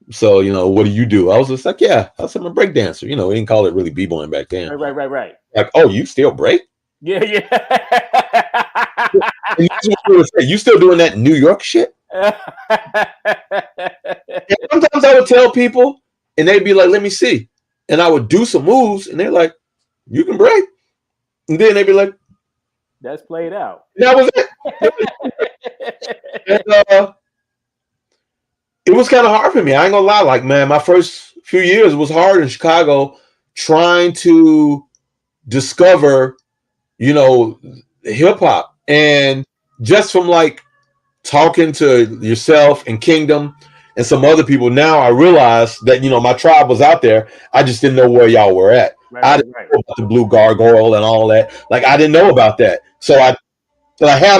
so, you know, what do you do? I was just like, yeah, I'm a break dancer. You know, we didn't call it really b-boying back then. Right. Like, oh, you still break? Yeah. And that's what we would say. You still doing that New York shit? And sometimes I would tell people, and they'd be like, let me see. And I would do some moves, and they're like, you can break. And then they'd be like, that's played out. That was it. And, it was kind of hard for me. I ain't gonna lie. Like, man, my first few years was hard in Chicago trying to discover, you know, hip hop. And just from like talking to yourself and Kingdom and some other people, now I realize that, you know, my tribe was out there. I just didn't know where y'all were at. I didn't know about the Blue Gargoyle and all that. Like, I didn't know about that. So had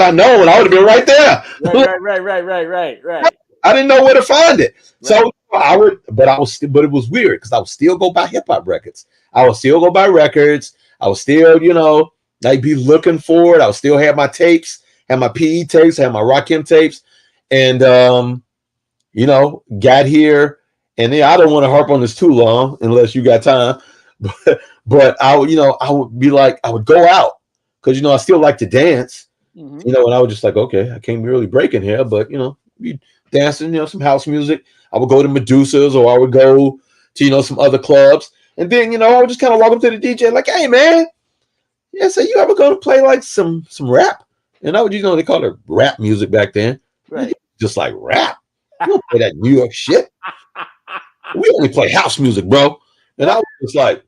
I known, I would have been right there. Right. I didn't know where to find it. So but it was weird because I would still go buy hip hop records. I would still go buy records. I would still, you know, like be looking for it. I would still have my tapes, have my PE tapes, have my Rakim tapes. And, you know, got here. And then I don't want to harp on this too long unless you got time. But I would, you know, I would be like, I would go out because, you know, I still like to dance, you know, and I was just like, okay, I can't really break in here, but, you know, be dancing, you know, some house music. I would go to Medusa's or I would go to, you know, some other clubs. And then, you know, I would just kind of walk up to the DJ like, hey, man, yeah, so you ever going to play like some rap? And I would, you know, they called it rap music back then. Right. Just like rap. You don't play that New York shit. We only play house music, bro. And I was just like,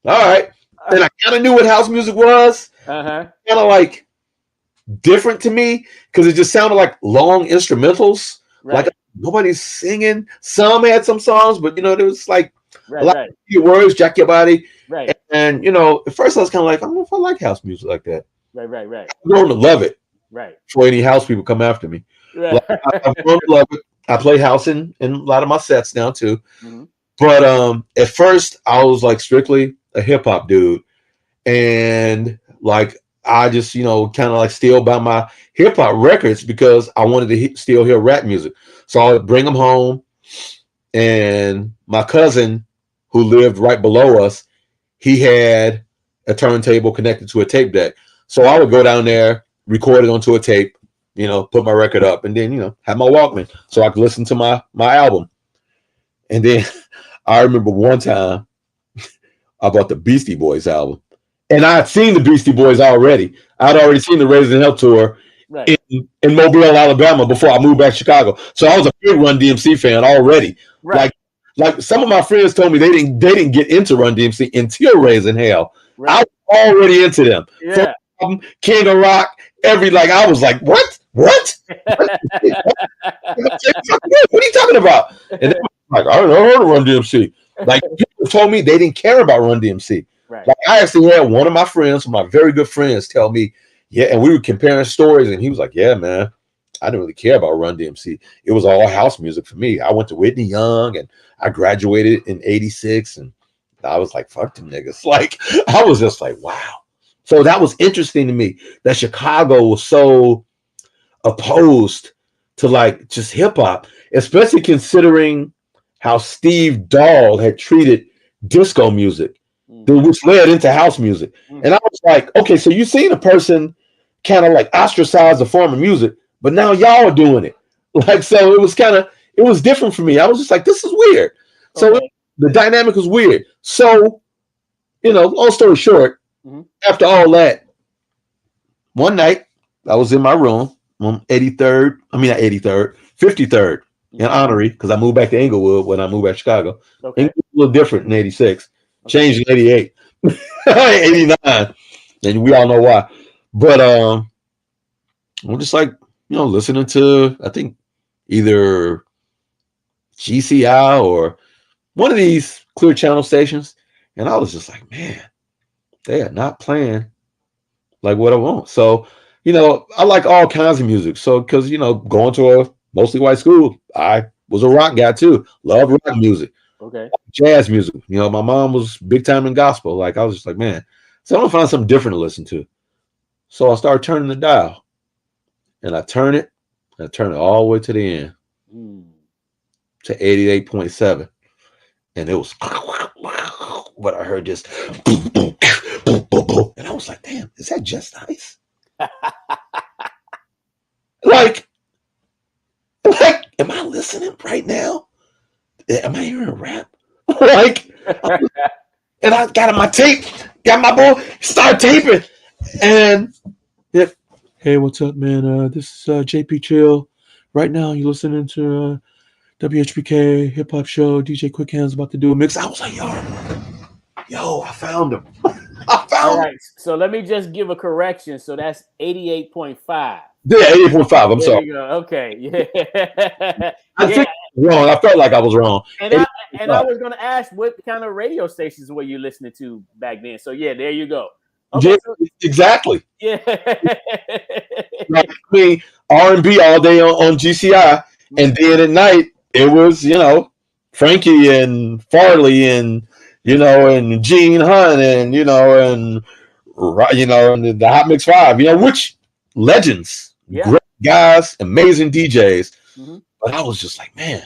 all right. And I kind of knew what house music was. Kind of like different to me because it just sounded like long instrumentals. Like nobody's singing. Some had some songs, but, you know, there was like a lot of words, jack your body. And, you know, at first I was kind of like, I don't know if I like house music like that. Right. I'm going to love it. Right. Before any house people come after me. Like, I'm going to love it. I play house in a lot of my sets now too. But at first I was like strictly a hip hop dude. And like I just, you know, kind of like still buy my hip hop records because I wanted to still hear rap music. So I would bring them home. And my cousin, who lived right below us, he had a turntable connected to a tape deck. So I would go down there, record it onto a tape, you know, put my record up, and then, you know, have my Walkman so I could listen to my album. And then I remember one time I bought the Beastie Boys album. And I had seen the Beastie Boys already. I'd already seen the Raising Hell tour in Mobile, Alabama before I moved back to Chicago. So I was a big Run DMC fan already. Like some of my friends told me they didn't get into Run DMC until Raising Hell. I was already into them. Yeah. King of Rock, I was like, what? What? What are you talking about? And they were like, I don't heard of Run DMC. Like, people told me they didn't care about Run DMC. Right. Like, I actually had one of my friends, my very good friends, tell me, yeah, and we were comparing stories, and he was like, yeah, man, I didn't really care about Run DMC. It was all house music for me. I went to Whitney Young, and I graduated in '86, and I was like, fuck them niggas. Like, I was just like, wow. So that was interesting to me that Chicago was so opposed to like just hip hop, especially considering how Steve Dahl had treated disco music, which led into house music. And I was like, okay, so you seen a person kind of like ostracize a form of music, but now y'all are doing it. Like, so it was different for me. I was just like, this is weird. So the dynamic was weird. So, you know, long story short, after all that, one night I was in my room on 53rd in Honorary, because I moved back to Inglewood when I moved back to Chicago. Okay. Inglewood was a little different in 86, changed in 88, 89, and we all know why. But I'm just like, you know, listening to, I think, either GCI or one of these Clear Channel stations, and I was just like, man, they are not playing like what I want. So, you know, I like all kinds of music. So, because, you know, going to a mostly white school, I was a rock guy too. Love rock music. Okay. Jazz music. You know, my mom was big time in gospel. Like, I was just like, man, so I'm gonna find something different to listen to. So I started turning the dial. And I turn it all the way to the end. To 88.7. And it was but I heard just boom, boom, boom, boom, boom. And I was like, damn, is that Just Ice? like, am I listening right now? Am I hearing rap? Like, and I got on my tape, got my boy, start taping. And hey, what's up, man? This is JP Chill. Right now, you're listening to WHBK Hip Hop Show. DJ Quick Hands about to do a mix. I was like, yo, I found him. All right, so let me just give a correction. So that's 88.5. Yeah, 88.5. I'm sorry. You go. Okay, yeah. I think wrong. I felt like I was wrong. And I was going to ask, what kind of radio stations were you listening to back then? So yeah, there you go. Okay, yeah, so, exactly. Yeah. Like, I mean, R&B all day on GCI, and then at night it was, you know, Frankie and Farley and, you know, and Gene Hunt and, you know, and the Hot Mix 5, you know, which legends, great guys, amazing DJs. But I was just like, man,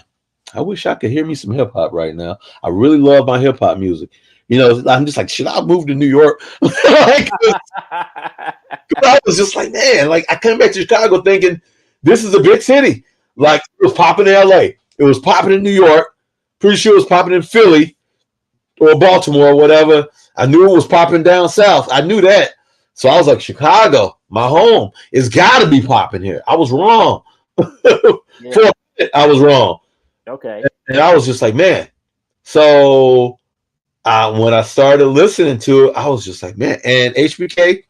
I wish I could hear me some hip hop right now. I really love my hip hop music. You know, I'm just like, should I move to New York? Like, I was just like, man, like I came back to Chicago thinking this is a big city. Like, it was popping in LA. It was popping in New York. Pretty sure it was popping in Philly or Baltimore or whatever. I knew it was popping down south. I knew that. So I was like, Chicago, my home, it's got to be popping here. I was wrong. For a minute, I was wrong. Okay. And I was just like, man. So when I started listening to it, I was just like, man. And HBK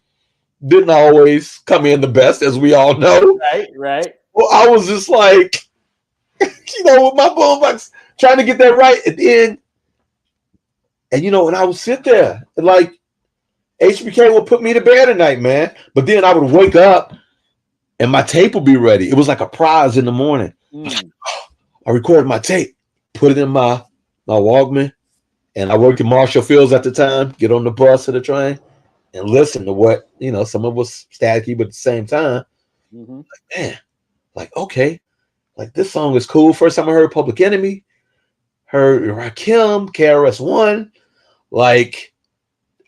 didn't always come in the best, as we all know. Right. Well, I was just like, you know, with my boombox, trying to get that right. And you know, when I would sit there, and like, HBK would put me to bed at night, man. But then I would wake up and my tape would be ready. It was like a prize in the morning. I recorded my tape, put it in my Walkman, and I worked in Marshall Fields at the time, get on the bus or the train and listen to what, you know, some of it was staticky, but at the same time, like, man, like, okay, like this song is cool. First time I heard Public Enemy, heard Rakim, KRS-One. Like,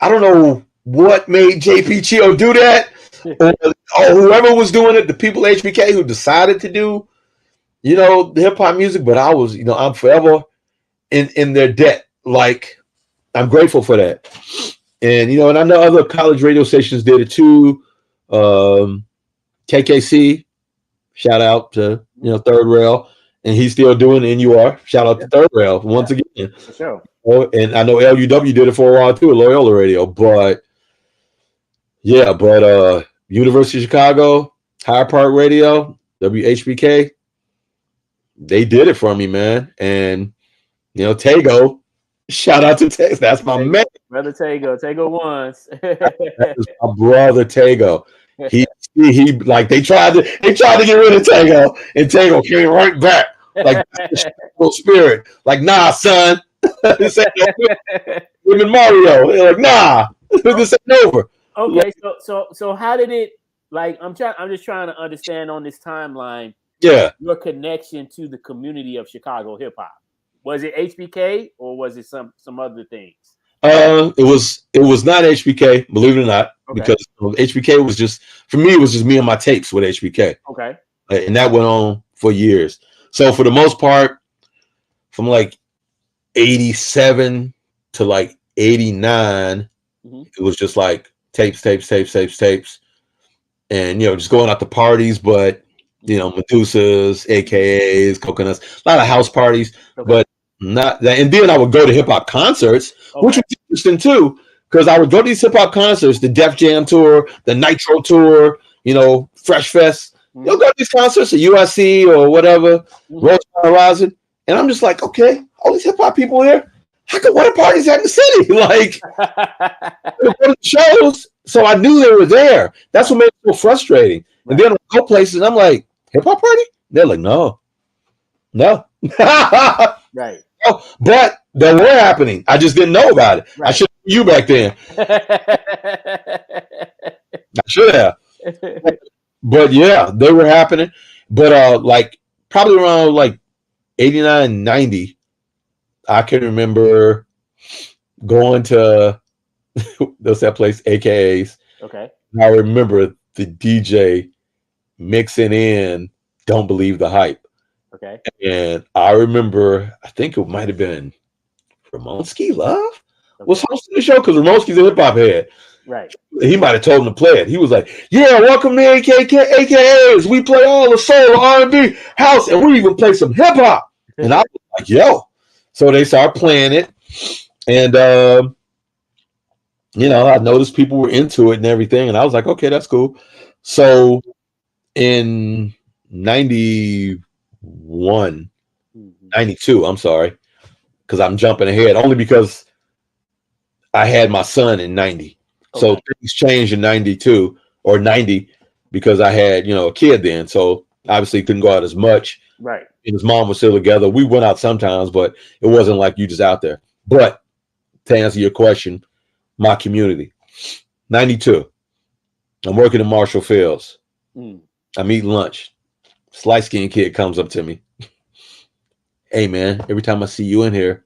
I don't know what made JP Chio do that, or whoever was doing it, the people at HBK who decided to do, you know, the hip hop music. But I was, you know, I'm forever in their debt. Like, I'm grateful for that. And, you know, and I know other college radio stations did it too. KKC, shout out to, you know, Third Rail, and he's still doing NUR. Shout out to Third Rail once again. For sure. Oh, and I know LUW did it for a while too, Loyola Radio. But yeah, University of Chicago, Higher Park Radio, WHBK, they did it for me, man. And, you know, Tego, shout out to Tego. That's my man. Brother Tego once. That is my brother Tego. He like they tried to get rid of Tego, and Tego came right back. Like spirit. Like, nah, son. This ain't him and Mario. They're like, nah, this ain't over. Okay, so how did it, like, I'm just trying to understand on this timeline, your connection to the community of Chicago hip hop. Was it HBK or was it some other things? It was not HBK, believe it or not, because HBK was just, for me, it was just me and my tapes with HBK. Okay. And that went on for years. So for the most part, from like 87 to like 89, it was just like tapes. And, you know, just going out to parties, but, you know, Medusas, AKAs, Coconuts, a lot of house parties, but not that. And then I would go to hip hop concerts, which was interesting too, because I would go to these hip hop concerts, the Def Jam tour, the Nitro tour, you know, Fresh Fest. You'll go to these concerts at UIC or whatever, Rosemont Horizon, and I'm just like, okay, all these hip hop people here, how come what parties at in the city? Like, go to the shows, so I knew they were there. That's what made it so frustrating. And then I go places, and I'm like, hip hop party? They're like, no. Right. Oh, but they were happening. I just didn't know about it. Right. I should have you back then. I should have. But yeah, they were happening. But like probably around like 89, 90, I can remember going to there's that place, AKAs. Okay. I remember the DJ mixing in Don't Believe the Hype. Okay. And I remember, I think it might have been Ramonski Love was hosting the show, because Ramonski's a hip hop head. Right. He might have told him to play it. He was like, yeah, welcome to AKAs. We play all the soul, R&B, house, and we even play some hip hop. And I was like, yo. So they started playing it. And, you know, I noticed people were into it and everything. And I was like, okay, that's cool. So in 92, I'm sorry, because I'm jumping ahead, only because I had my son in 90. So things changed in 92 or 90 because I had, you know, a kid then. So obviously couldn't go out as much. Right. And his mom was still together. We went out sometimes, but it wasn't like you just out there. But to answer your question, my community, 92, I'm working in Marshall Fields. I'm eating lunch. This light-skinned kid comes up to me. Hey, man, every time I see you in here,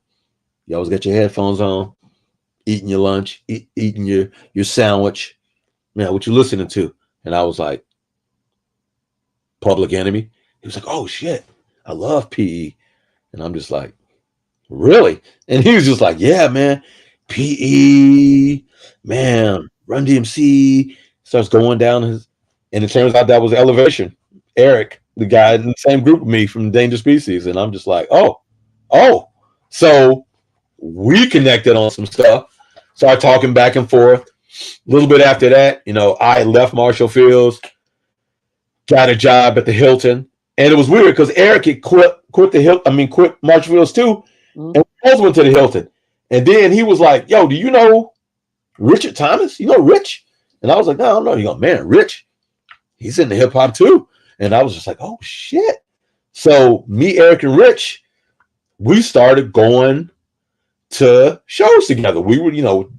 you always got your headphones on, eating your lunch, eating your sandwich. Man, what you listening to? And I was like, Public Enemy. He was like, oh, shit, I love PE. And I'm just like, really? And he was just like, yeah, man, PE, man, Run DMC. Starts going down his, and it turns out that was Elevation. Eric, the guy in the same group with me from Dangerous Species. And I'm just like, oh. So we connected on some stuff. Started talking back and forth. A little bit after that, you know, I left Marshall Fields, got a job at the Hilton. And it was weird because Eric had quit Marshall Fields too. And we both went to the Hilton. And then he was like, yo, do you know Richard Thomas? You know Rich? And I was like, no, I don't know. He goes, man, Rich, he's in the hip hop too. And I was just like, oh, shit. So me, Eric, and Rich, we started going to shows together. We would, you know,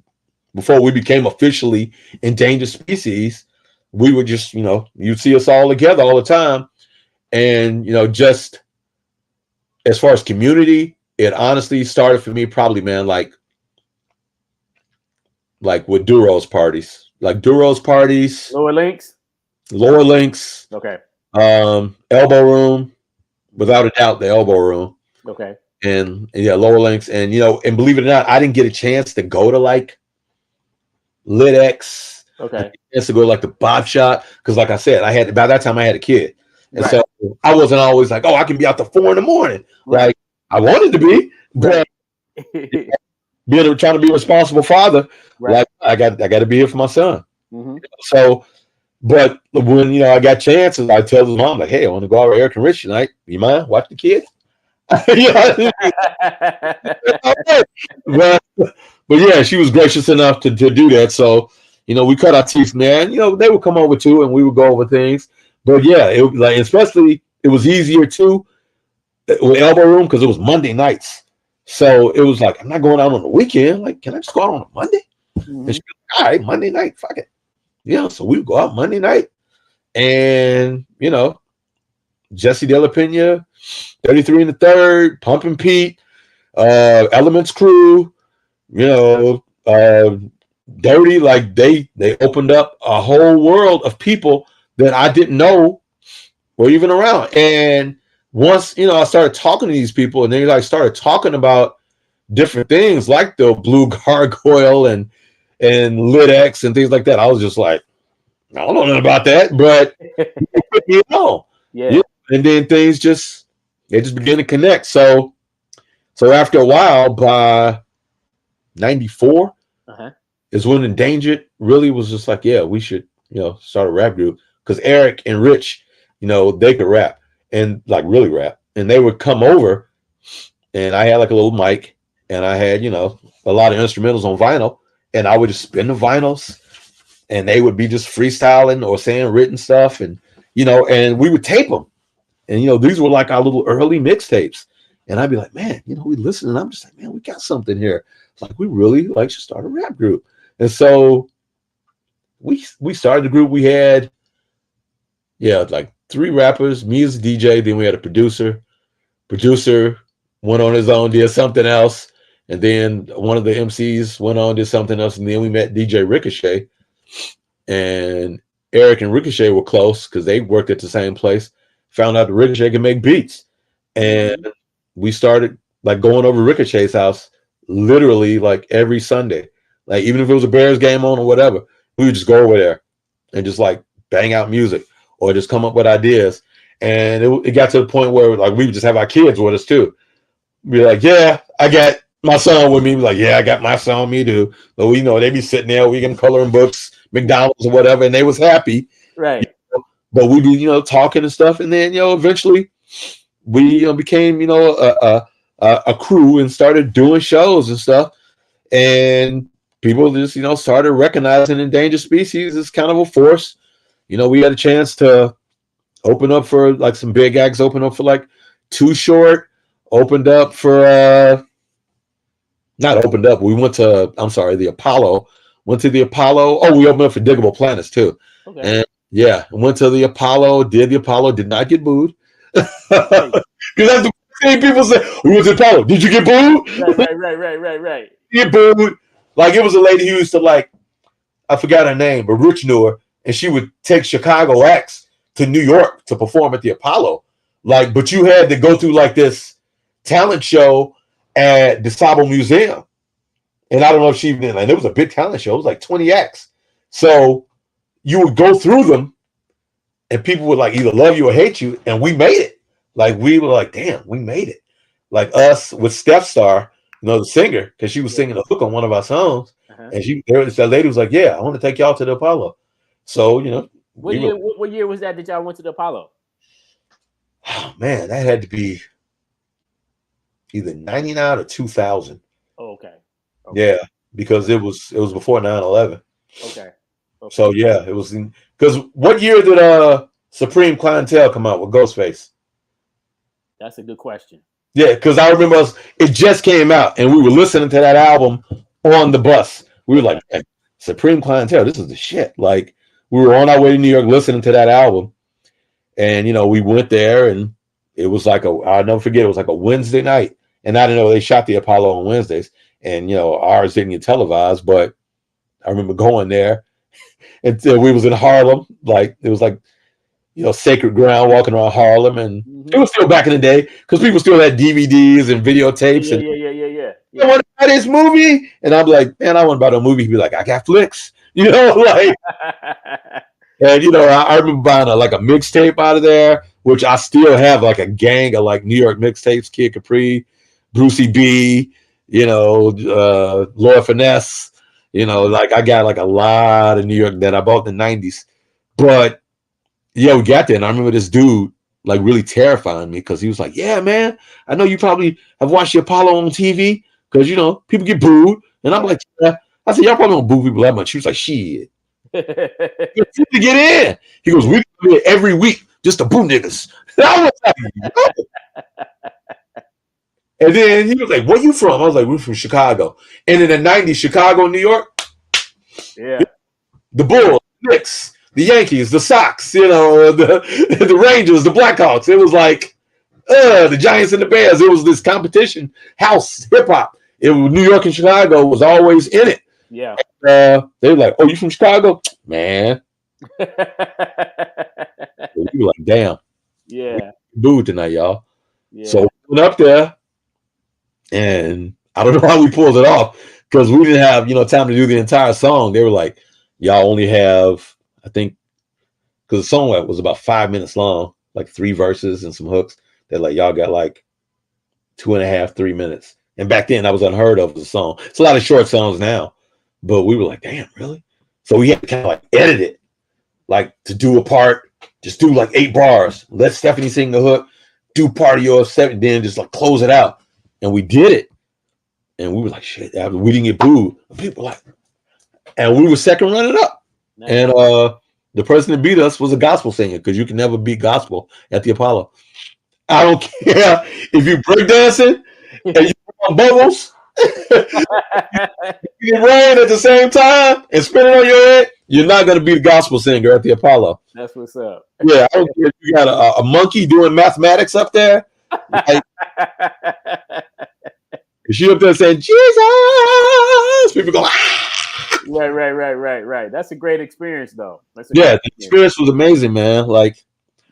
before we became officially Endangered Species, we would just, you know, you'd see us all together all the time. And, you know, just as far as community, it honestly started for me probably, man, like with Duro's parties, Lower links. Lower Links, Okay. Elbow Room, without a doubt, the Elbow Room, Okay. and yeah, Lower Links, and and believe it or not, I didn't get a chance to go to like Lit X. Okay. I had a chance to go to like the Bob Shop because, like I said, by that time I had a kid, and Right. so I wasn't always like, oh, I can be out to 4 a.m. Right. Like I wanted to be, but trying to be a responsible father, Right. like I got to be here for my son. Mm-hmm. So, but when I got chances, I tell his mom like, hey, I want to go out with Eric and Rich tonight. You mind watch the kid? but yeah, she was gracious enough to do that. So we cut our teeth, man. They would come over too, and we would go over things. But yeah, it like especially it was easier too with Elbow Room because it was Monday nights. So it was like I'm not going out on the weekend. Like, can I just go out on a Monday? Mm-hmm. And she was like, all right, Monday night, fuck it. Yeah, so we would go out Monday night, and Jesse De La Pena, 33 and the Third, Pumpin' Pete, Elements Crew, Dirty. Like they opened up a whole world of people that I didn't know were even around. And once I started talking to these people, and they like started talking about different things like the Blue Gargoyle and Lit X and things like that, I was just like, I don't know nothing about that, but Yeah. And then things just began to connect. So after a while, by 94 is when Endangered really was just like, yeah, we should start a rap group because Eric and Rich, they could rap and like really rap, and they would come over, and I had like a little mic, and I had a lot of instrumentals on vinyl, and I would just spin the vinyls, and they would be just freestyling or saying written stuff, and and we would tape them, and these were like our little early mixtapes, and I'd be like, man, we listen, and I'm just like, man, we got something here. It's like we really like should start a rap group, and so we started the group. We had like 3 rappers, me as a DJ, then we had a producer. Producer went on his own, did something else, and then one of the MCs went on, did something else, and then we met DJ Ricochet, and Eric and Ricochet were close because they worked at the same place. Found out that Ricochet could make beats, and we started like going over Ricochet's house literally like every Sunday. Like even if it was a Bears game on or whatever, we would just go over there and just like bang out music or just come up with ideas. And it got to the point where like we would just have our kids with us too. Be like, yeah, I got my son with me. Be like, yeah, I got my son with me too. But they be sitting there, we can coloring books, McDonald's or whatever, and they was happy. Right. But we be talking and stuff, and then eventually we became a crew and started doing shows and stuff, and people just started recognizing endangered species as kind of a force. We had a chance to open up for like some big acts, open up for like Too Short, opened up for not opened up, we went to the Apollo, went to the Apollo. Oh, we opened up for Diggable Planets too. Okay. And yeah, went to the Apollo, did the Apollo, did not get booed. Because that's the thing people say, we went to the Apollo, did you get booed? Right. Get booed. Like it was a lady who used to like, I forgot her name, but Rich knew her, and she would take Chicago acts to New York to perform at the Apollo. Like, but you had to go through like this talent show at the Sabo Museum. And I don't know if she even, like, it was a big talent show. It was like 20 acts. So you would go through them and people would like either love you or hate you. And we made it. Like, we were like, damn, we made it. Like us with Steph Star, the singer, because she was singing a hook on one of our songs. And that lady was like, yeah, I want to take y'all to the Apollo. So, what year was that y'all went to the Apollo? Oh man, that had to be either 99 or 2000. Oh, okay. Yeah, because it was before 9/11. Okay. So yeah, it was because what year did Supreme Clientele come out with Ghostface? That's a good question. Yeah, because I remember it just came out and we were listening to that album on the bus. We were like, hey, Supreme Clientele, this is the shit. Like we were on our way to New York listening to that album. And we went there, and it was like I'll never forget. It was like a Wednesday night, And I didn't know they shot the Apollo on Wednesdays, and ours didn't get televised. But I remember going there, and we was in Harlem, like it was like sacred ground, walking around Harlem, and it was still back in the day because people still had DVDs and videotapes. Yeah. I want to buy this movie, and I'm like, man, I want to buy the movie. He'd be like, I got flicks, like. And I remember buying a mixtape out of there, which I still have like a gang of like New York mixtapes: Kid Capri, Brucey B, Lord Finesse. Like I got like a lot of New York that I bought in the '90s. But yeah, we got there, and I remember this dude like really terrifying me because he was like, "Yeah, man, I know you probably have watched the Apollo on TV because people get booed," and I'm like, "Yeah." I said, "Y'all probably don't boo people that much." He was like, "Shit." To get in. He goes, "We come here every week just to boo niggas." And I was like, "No." And then he was like, "Where you from?" I was like, "We're from Chicago." And in the '90s, Chicago, New York, the Bulls, the Knicks, the Yankees, the Sox, the Rangers, the Blackhawks. It was like the Giants and the Bears. It was this competition house hip hop. It was New York and Chicago was always in it. Yeah. They were like, "Oh, you from Chicago, man?" We were like, "Damn, yeah, booed tonight, y'all." Yeah. So we went up there, and I don't know how we pulled it off because we didn't have time to do the entire song. They were like, "Y'all only have, I think, because the song was about 5 minutes long, like 3 verses and some hooks. They're like, y'all got like 2.5, 3 minutes." And back then, that was unheard of as a song. It's a lot of short songs now, but we were like, "Damn, really?" So we had to kind of like edit it, like to do a part, just do like 8 bars. Let Stephanie sing the hook, do part of yours 7, then just like close it out. And we did it. And we were like, shit, we didn't get booed. People were like, and we were second running up. Nice. And the person that beat us was a gospel singer because you can never beat gospel at the Apollo. I don't care if you break dancing and you put on bubbles, you can rain at the same time and spin it on your head. You're not going to be the gospel singer at the Apollo. That's what's up. Yeah, I don't care if you got a monkey doing mathematics up there. Like, she up there saying, "Jesus," people go, "Ah!" Right. That's a great experience, though. The experience was amazing, man. Like,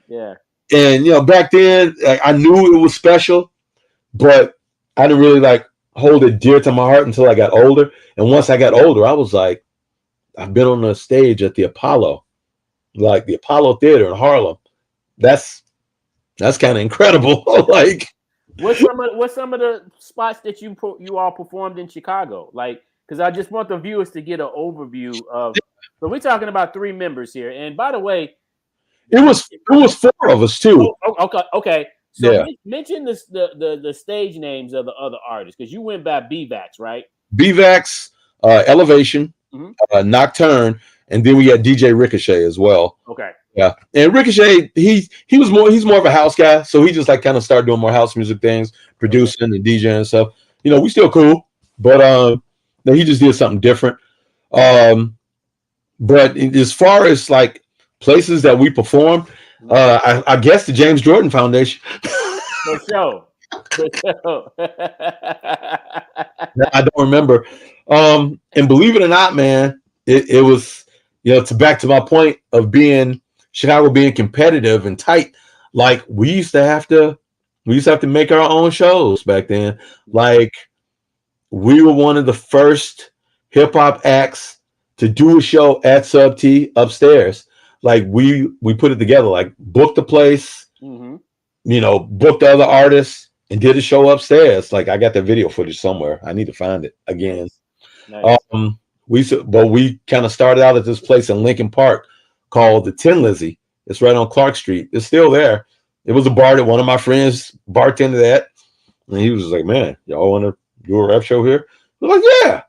yeah. And back then, I knew it was special, but I didn't really like hold it dear to my heart until I got older. And once I got older, I was like, I've been on a stage at the Apollo, like the Apollo Theater in Harlem. That's kind of incredible. Like, what's some of the spots that you all performed in Chicago? Like, because I just want the viewers to get an overview of. So we're talking about 3 members here, and by the way, it was 4 of us too. Okay. So mention the stage names of the other artists because you went by Bvax, right? Bvax, Elevation, Nocturne, and then we had DJ Ricochet as well. Okay. Yeah, and Ricochet, he's more of a house guy, so he just like kind of started doing more house music things, producing and DJing and stuff. We still cool, but he just did something different. But as far as like places that we performed, I guess the James Jordan Foundation. For sure. I don't remember. And believe it or not, man, it was to back to my point of Chicago being competitive and tight. Like we used to have to make our own shows back then. Like we were one of the first hip hop acts to do a show at Sub T upstairs. Like we put it together, like booked the place, booked the other artists and did a show upstairs. Like I got that video footage somewhere. I need to find it again. Nice. We kind of started out at this place in Lincoln Park called the Tin Lizzie. It's right on Clark Street. It's still there. It was a bar that one of my friends bartended at. And he was like, "Man, y'all want to do a rap show here?" We're like, "Yeah."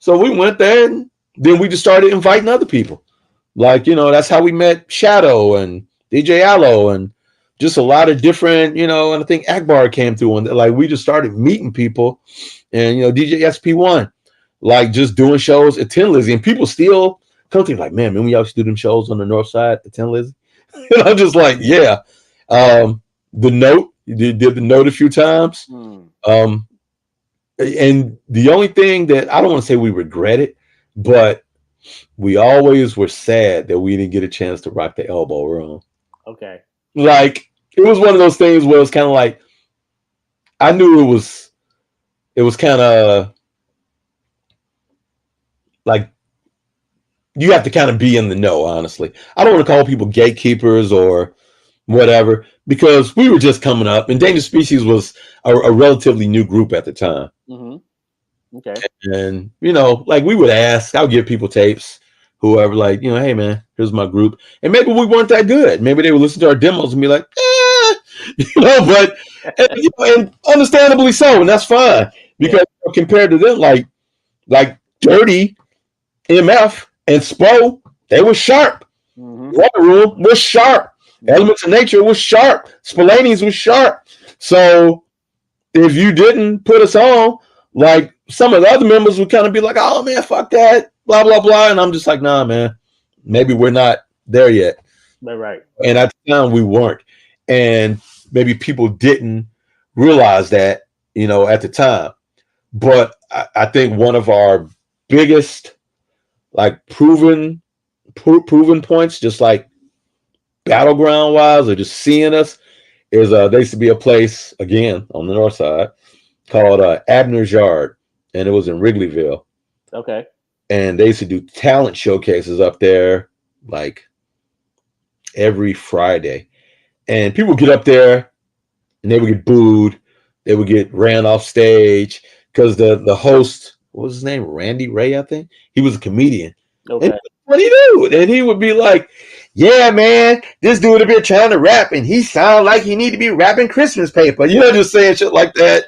So we went there and then we just started inviting other people. Like, that's how we met Shadow and DJ Allo and just a lot of different, and I think Akbar came through and like we just started meeting people and, DJ SP1, like just doing shows at Tin Lizzie and people still come to me like, "Man, we used to do them shows on the north side at Tin Lizzie." And I'm just like, yeah. The Note, you did the Note a few times. And the only thing that I don't want to say we regret it, but we always were sad that we didn't get a chance to rock the elbow room. Okay. Like it was one of those things where it's kind of like I knew it was kind of like you have to kind of be in the know, honestly. I don't want to call people gatekeepers or whatever because we were just coming up, and Dangerous Species was a relatively new group at the time. Okay. And like we would ask, I would give people tapes, whoever, like, hey man, here's my group, and maybe we weren't that good. Maybe they would listen to our demos and be like, but and understandably so, and that's fine because compared to them, like Dirty, MF, and Spo, they were sharp. Water Room was sharp. Elements of Nature was sharp. Spillani's was sharp. So if you didn't put us on, like some of the other members would kind of be like, oh man, fuck that, blah, blah, blah. And I'm just like, nah, man, maybe we're not there yet. Right. And at the time we weren't. And maybe people didn't realize that, at the time. But I think one of our biggest like proven points, just like battleground wise or just seeing us, is there used to be a place again on the north side called Abner's Yard, and it was in Wrigleyville. Okay. And they used to do talent showcases up there like every Friday, and people would get up there and they would get booed, they would get ran off stage because the host, what was his name, Randy Ray, I think he was a comedian. Okay. What he do? And he would be like, yeah, man, this dude have been trying to rap and he sound like he need to be rapping Christmas paper. Just saying shit like that.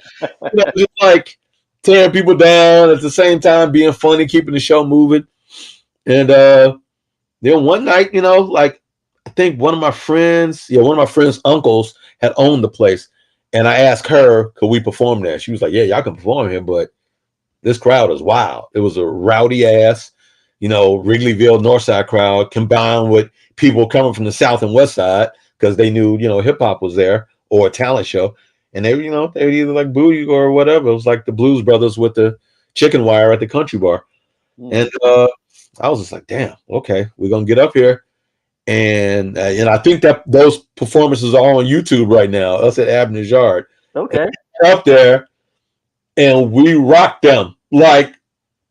Just like tearing people down at the same time, being funny, keeping the show moving. And then one night, like I think one of my friends' uncles had owned the place. And I asked her, could we perform there? She was like, yeah, y'all can perform here, but this crowd is wild. It was a rowdy ass, Wrigleyville Northside crowd combined with people coming from the South and West Side because they knew, hip hop was there or a talent show. And they, they would either like boo you or whatever. It was like the Blues Brothers with the chicken wire at the country bar. And I was just like, damn, okay, we're going to get up here. And I think that those performances are on YouTube right now, us at Abner's Yard. Okay. Up there, and we rocked them. Like,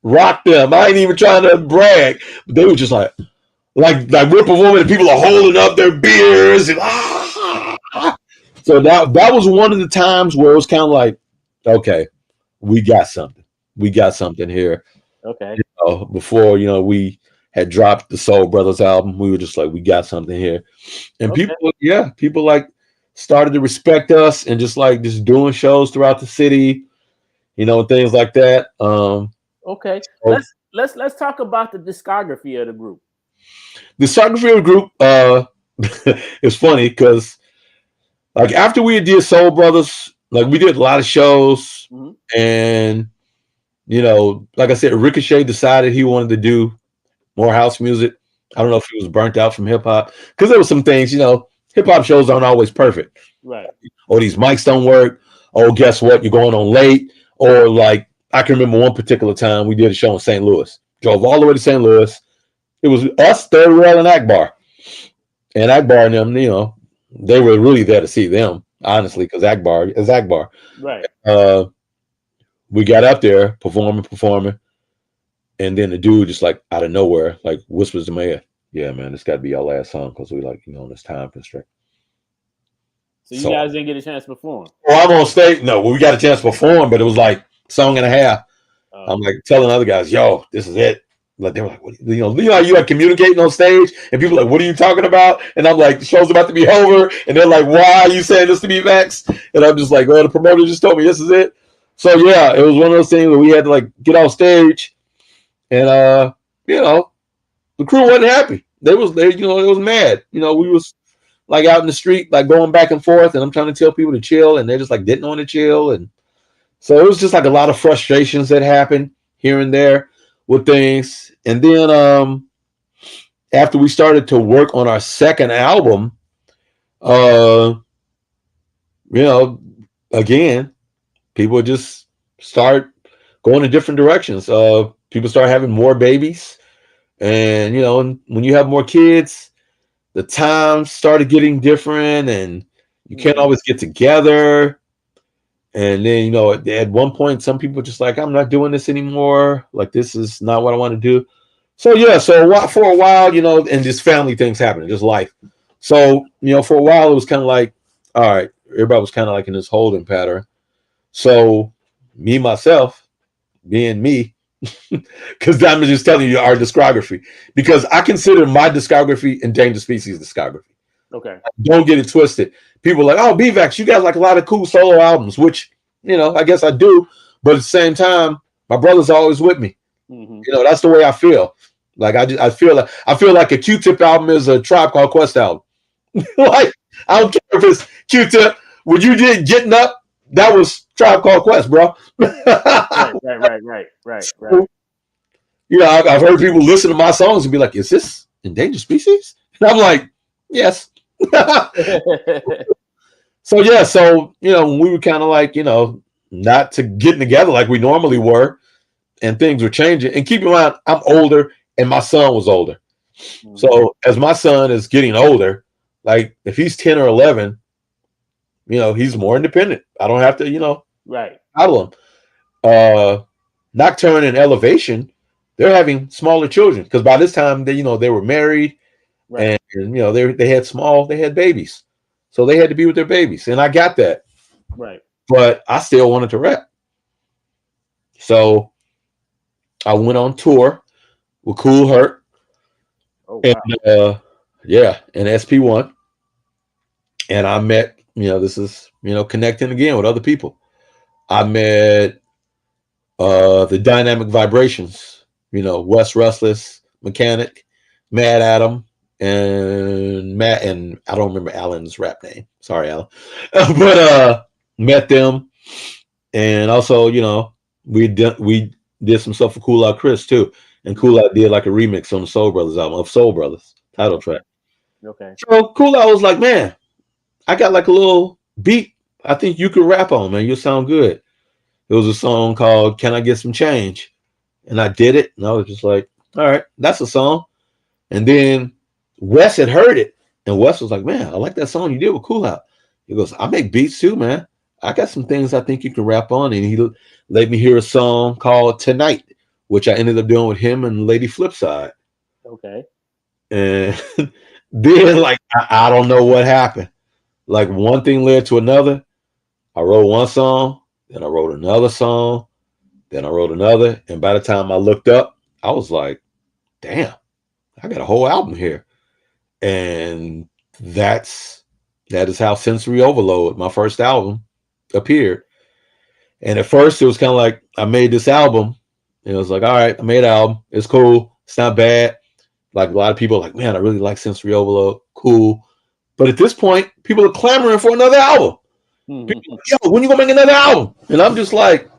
rocked them. I ain't even trying to brag. But they were just like we're performing and people are holding up their beers. And, So that was one of the times where it was kind of like, okay, we got something. We got something here. Okay. Before, we had dropped the Soul Brothers album, we were just like, we got something here. And people like started to respect us and just doing shows throughout the city, things like that. Okay. So Let's talk about the discography of the group. The discography of the group is funny because like after we did Soul Brothers, like we did a lot of shows, and like I said, Ricochet decided he wanted to do more house music. I don't know if he was burnt out from hip hop because there were some things, hip hop shows aren't always perfect. Right. Or these mics don't work. Oh, guess what? You're going on late. Or like I can remember one particular time we did a show in St. Louis. Drove all the way to St. Louis. It was us, Third Rail, and Akbar. And Akbar and them, they were really there to see them, honestly, because Akbar is Akbar. Right. We got up there performing. And then the dude just like out of nowhere, like whispers to me, yeah, man, this got to be our last song because we like, on this time constraint. So you guys didn't get a chance to perform? Well, I'm on stage. No, we got a chance to perform, but it was like song and a half. I'm like telling other guys, yo, this is it. Like they were like, what, how you like communicating on stage and people like, what are you talking about? And I'm like, the show's about to be over. And they're like, why are you saying this to me, Max? And I'm just like, well, the promoter just told me this is it. So yeah, it was one of those things where we had to like get off stage. And the crew wasn't happy. They was mad. We was like out in the street, like going back and forth, and I'm trying to tell people to chill, and they just like didn't want to chill. And so it was just like a lot of frustrations that happened here and there with things. And then after we started to work on our second album, again, people just start going in different directions. People start having more babies, and and when you have more kids, the times started getting different, and you can't always get together. And then at one point, some people just like, I'm not doing this anymore. Like, this is not what I want to do. So for a while, and just family things happening, just life. So for a while, it was kind of like, all right, everybody was kind of like in this holding pattern. So me myself, being me, because I'm just telling you our discography, because I consider my discography Endangered Species discography. Okay. Don't get it twisted. People are like, oh, Bvax, you got like a lot of cool solo albums, which I guess I do, but at the same time, my brother's always with me. That's the way I feel. Like I feel like a Q-Tip album is a Tribe Called Quest album. Like, I don't care if it's Q-Tip. When you did Getting Up, that was Tribe Called Quest, bro. Right. I've heard people listen to my songs and be like, is this Endangered Species? And I'm like, yes. So when we were kind of like, not to getting together like we normally were, and things were changing. And keep in mind, I'm older and my son was older. So as my son is getting older, like if he's 10 or 11, he's more independent. I don't have to, coddle him. Nocturne and Elevation, they're having smaller children because by this time they were married, and they had babies, so they had to be with their babies, and I got that. Right. But I still wanted to rap, so I went on tour with Cool Herc, and SP1, and I met this is connecting again with other people. I met the Dynamic Vibrations, Wes Restless, Mechanic, Mad Adam, and I don't remember Alan's rap name. Sorry, Alan. But met them, and also we did some stuff for Cool Out Chris too, and Cool Out did like a remix on the Soul Brothers album of Soul Brothers title track. Okay. So Cool Out was like, man, I got like a little beat. I think you could rap on, man. You sound good. It was a song called "Can I Get Some Change," and I did it, and I was just like, all right, that's a song. And then Wes had heard it, and Wes was like, man, I like that song you did with Cool Out. He goes, I make beats too, man. I got some things I think you can rap on. And he let me hear a song called Tonight, which I ended up doing with him and Lady Flipside. Okay. And then, like, I don't know what happened. Like, one thing led to another. I wrote one song, then I wrote another song, then I wrote another. And by the time I looked up, I was like, damn, I got a whole album here. And that is how Sensory Overload, my first album, appeared. And at first it was kind of like, I made this album, and it was like, all right, I made an album. It's cool. It's not bad. Like, a lot of people are like, man, I really like Sensory Overload. Cool. But at this point, people are clamoring for another album. People are like, yo, when you gonna make another album? And I'm just like,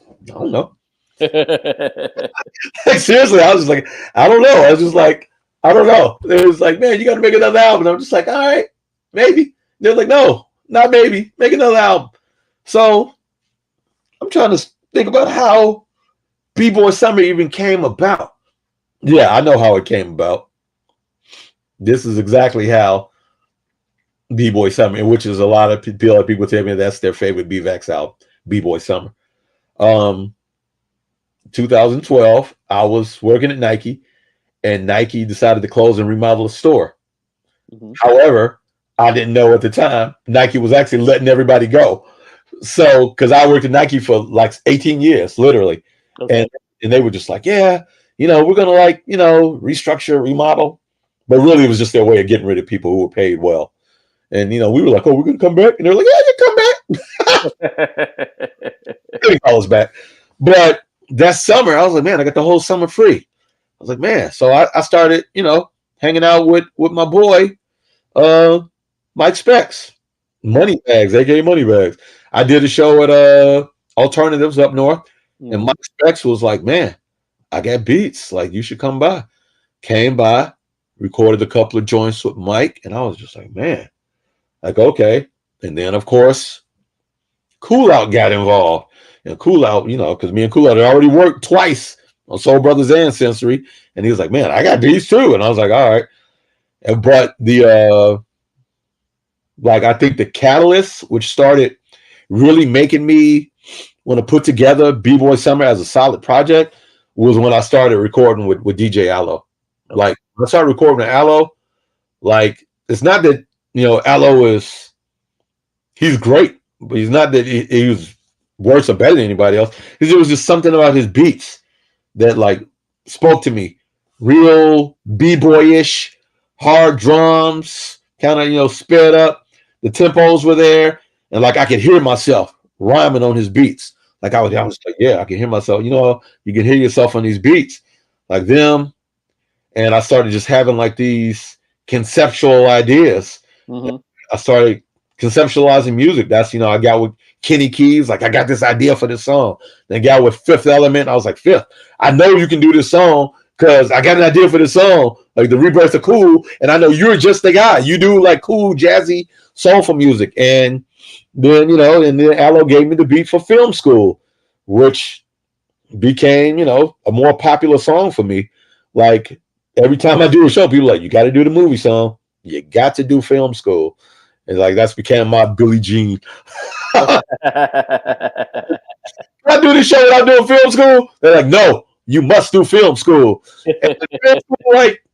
I don't know. Like, seriously, I was just like, I don't know. I was just like, I don't know. It was like, man, you got to make another album. And I'm just like, all right, maybe. They're like, no, not maybe. Make another album. So I'm trying to think about how B-Boy Summer even came about. Yeah, I know how it came about. This is exactly how B-Boy Summer, which is a lot of people tell me that's their favorite Bvax album, B-Boy Summer. 2012, I was working at Nike, and Nike decided to close and remodel a store. However, I didn't know at the time Nike was actually letting everybody go. So, because I worked at Nike for like 18 years, literally. Okay. And they were just like, yeah, we're going to like, restructure, remodel. But really, it was just their way of getting rid of people who were paid well. And, we were like, oh, we're going to come back. And they're like, yeah, you come back. They call us back. But that summer, I was like, man, I got the whole summer free. I was like, man. So I started, hanging out with my boy, Mike Specs, Moneybags, aka Moneybags. I did a show at Alternatives up north, and Mike Specs was like, man, I got beats. Like, you should come by. Came by, recorded a couple of joints with Mike, and I was just like, man, like, okay. And then, of course, Cool Out got involved. And Cool Out, you know, because me and Cool Out had already worked twice on Soul Brothers and Sensory. And he was like, man, I got these too. And I was like, all right. And but the like I think the catalyst, which started really making me want to put together B-Boy Summer as a solid project, was when I started recording with DJ Allo. Okay. Like when I started recording with Allo, like it's not that, you know, Allo he's great, but he's not that he was worse or better than anybody else. Because it was just something about his beats that like spoke to me. Real B-boyish, hard drums, kind of, you know, sped up. The tempos were there, and like I could hear myself rhyming on his beats. Like I was like, yeah, I can hear myself. You know, you can hear yourself on these beats, like them. And I started just having like these conceptual ideas. Mm-hmm. I started conceptualizing music. That's, you know, I got with Kenny Keys, like I got this idea for this song. Then got with Fifth Element. I was like, Fifth, I know you can do this song because I got an idea for this song, like the Rebirth of Cool, and I know you're just the guy. You do like cool, jazzy, soulful music. And then, you know, and then Allo gave me the beat for Film School, which became, you know, a more popular song for me. Like every time I do a show, people are like, you got to do the movie song. You got to do Film School. And like that's became my Billie Jean. I do the show without doing Film School. They're like, no, you must do Film School. And Film School like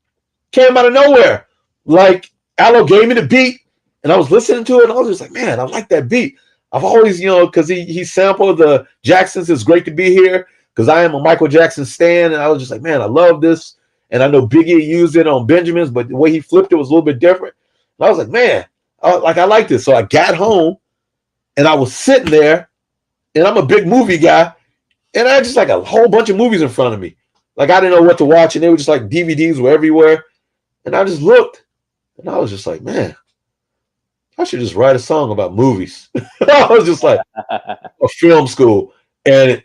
came out of nowhere. Like Allo gave me the beat, and I was listening to it, and I was just like, man, I like that beat. I've always, you know, because he sampled the Jacksons. It's great to be here because I am a Michael Jackson stan, and I was just like, man, I love this. And I know Biggie used it on Benjamin's, but the way he flipped it was a little bit different. And I was like, man, I like this. So I got home, and I was sitting there, and I'm a big movie guy, and I had just like a whole bunch of movies in front of me. Like I didn't know what to watch, and they were just like DVDs were everywhere. And I just looked, and I was just like, man, I should just write a song about movies. I was just like, a Film School. And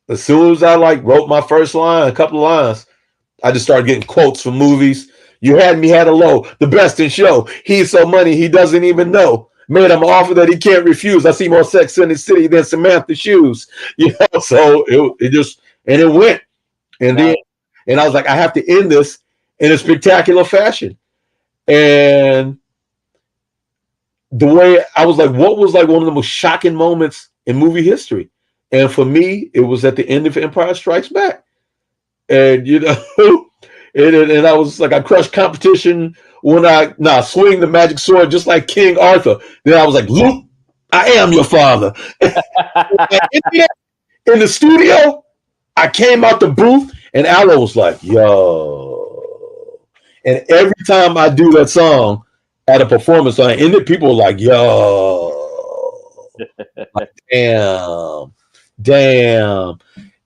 as soon as I like wrote my first line, a couple of lines, I just started getting quotes from movies. You had me at a low, the best in show. He's so money he doesn't even know. Made him an offer that he can't refuse. I see more sex in the city than Samantha shoes. You know, so it just, and it went. And then, and I was like, I have to end this in a spectacular fashion. And the way I was like, what was like one of the most shocking moments in movie history? And for me, it was at the end of Empire Strikes Back. And, you know, and I was like, I crushed competition when I swing the magic sword just like King Arthur. Then I was like, Luke, I am your father. In the studio, I came out the booth and Allo was like, yo. And every time I do that song at a performance, I end it, people are like, yo. Like, damn.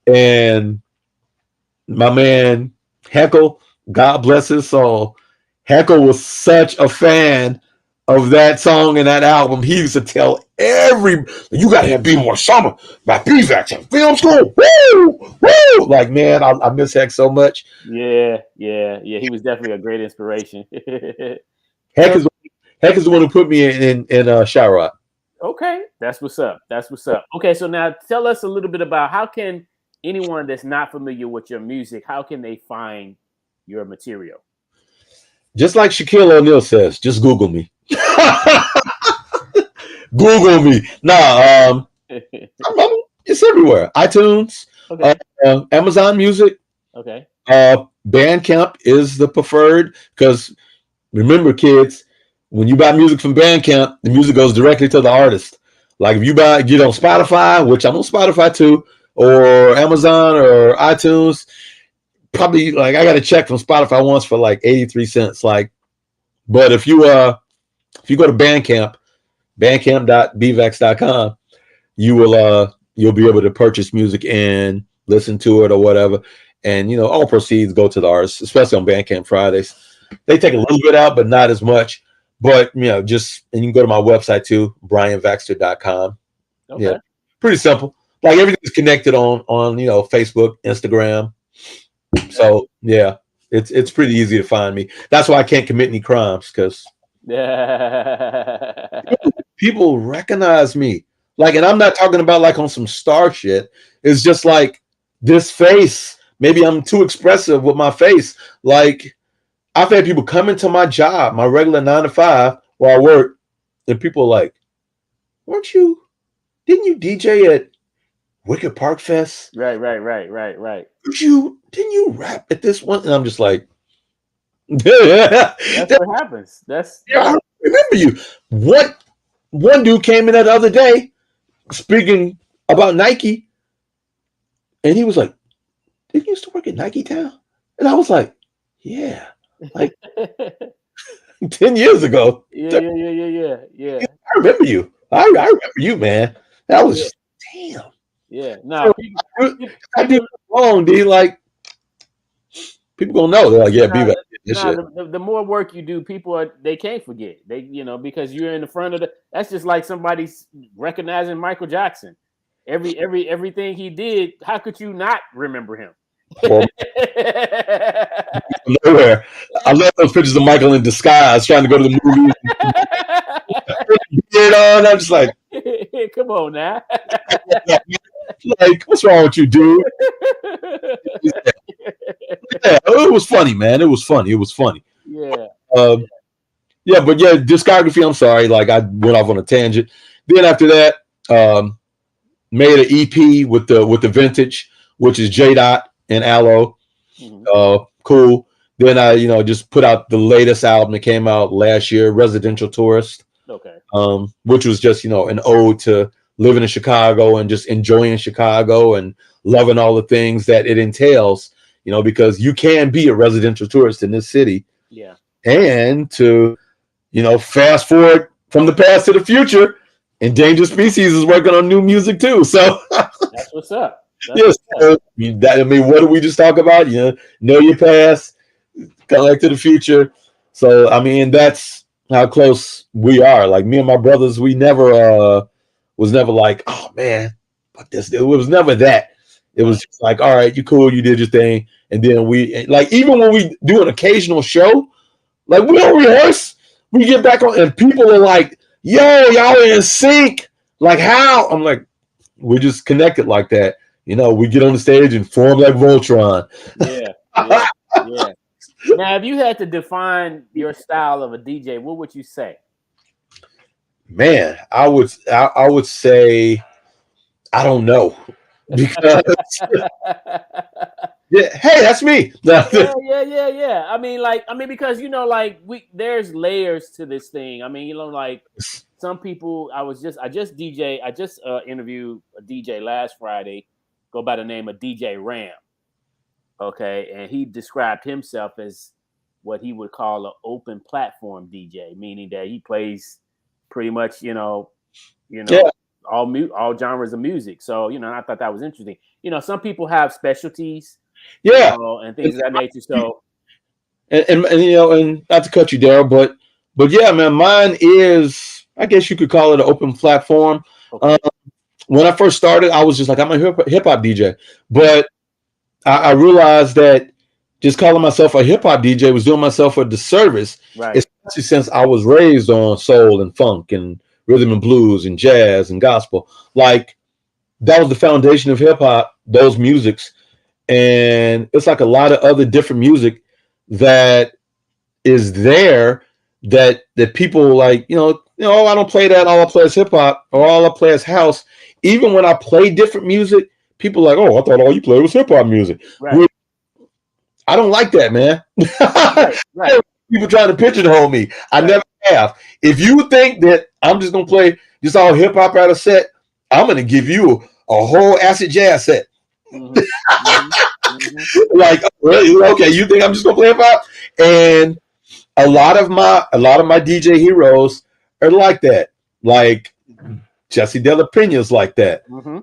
And my man Heckle, God bless his soul. Heckle was such a fan of that song and that album. He used to tell you got to have Be More Summer by Bvax and Film School. Woo! Like, man, I miss Heck so much. Yeah. He was definitely a great inspiration. Heck is the one who put me in Shower Rock. Okay, that's what's up. Okay, so now tell us a little bit about how can anyone that's not familiar with your music, how can they find your material? Just like Shaquille O'Neal says, just Google me. Google me. It's everywhere. iTunes, okay. Amazon Music. Okay. Bandcamp is the preferred because remember, kids, when you buy music from Bandcamp, the music goes directly to the artist. Like if you get on Spotify, which I'm on Spotify too, or Amazon or iTunes, probably like I got a check from Spotify once for like 83 cents. Like, but if you go to Bandcamp, bandcamp.bvax.com, you'll be able to purchase music and listen to it or whatever. And you know, all proceeds go to the artists, especially on Bandcamp Fridays. They take a little bit out, but not as much. But you know, and you can go to my website too, brianvaxter.com. Okay. Yeah, pretty simple. Like everything's connected on Facebook, Instagram. So yeah, it's pretty easy to find me. That's why I can't commit any crimes because people recognize me. Like, and I'm not talking about like on some star shit. It's just like this face. Maybe I'm too expressive with my face. Like, I've had people come into my job, my regular 9 to 5 where I work, and people are like, didn't you DJ at Wicked Park Fest? Right. Didn't you rap at this one? And I'm just like, that's what happens. I remember you. One dude came in the other day speaking about Nike, and he was like, didn't you used to work at Nike Town? And I was like, yeah, like 10 years ago. Yeah. I remember you. I remember you, man. That was just, damn. Yeah. No, I did wrong, dude. Like, people gonna know. They're like, yeah, Bvax did this shit. The more work you do, they can't forget. They, because you're in the front of that's just like somebody recognizing Michael Jackson. Everything he did, how could you not remember him? Well, nowhere. I love those pictures of Michael in disguise trying to go to the movie. I'm just like, come on now. Like, what's wrong with you, dude? Yeah, it was funny, man. It was funny. Yeah. Yeah, but yeah, discography. I'm sorry, like I went off on a tangent. Then after that, made an EP with the Vintage, which is J Dot and Aloe. Mm-hmm. Cool. Then I, just put out the latest album that came out last year, Residential Tourist. Okay. Which was just, an ode to living in Chicago and just enjoying Chicago and loving all the things that it entails, because you can be a residential tourist in this city. Yeah. And to, fast forward from the past to the future, Endangered Species is working on new music too. So that's what's up. Yes. What did we just talk about? Know your past, connect to the future. So, that's how close we are. Like me and my brothers, we never was never like, oh man, but this. It was never that. It was just like, all right, you cool, you did your thing, and then we like even when we do an occasional show, like we don't rehearse. We get back on, and people are like, "Yo, y'all in sync." Like how? I'm like, we just connected like that. We get on the stage and form like Voltron. Yeah. Now, if you had to define your style of a DJ, what would you say? Man, I would say I don't know because yeah, hey, that's me. Yeah. Because there's layers to this thing. Like some people. I just interviewed a DJ last Friday, go by the name of DJ Ram. Okay, and he described himself as what he would call an open platform DJ, meaning that he plays pretty much, all genres of music. So, I thought that was interesting. Some people have specialties, and things of that nature. So, and not to cut you, Daryl, but yeah, man, mine is, I guess you could call it an open platform. Okay. When I first started, I was just like, I'm a hip hop DJ, but I realized that just calling myself a hip hop DJ was doing myself a disservice, right? Especially since I was raised on soul and funk and rhythm and blues and jazz and gospel. Like that was the foundation of hip hop, those musics, and it's like a lot of other different music that is there that people like. I don't play that. All I play is hip hop, or all I play is house. Even when I play different music, people are like, oh, I thought all you played was hip hop music. Right. I don't like that, man. Right. People trying to pigeonhole me. I never have. If you think that I'm just gonna play just all hip hop out of set, I'm gonna give you a whole acid jazz set. Mm-hmm. Like, okay, you think I'm just gonna play hip hop? And a lot of my DJ heroes are like that. Like Jesse Della Pena's like that. Mm-hmm.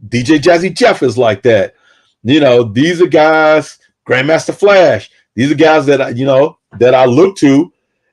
DJ Jazzy Jeff is like that. These are guys, Grandmaster Flash. These are guys that that I look to,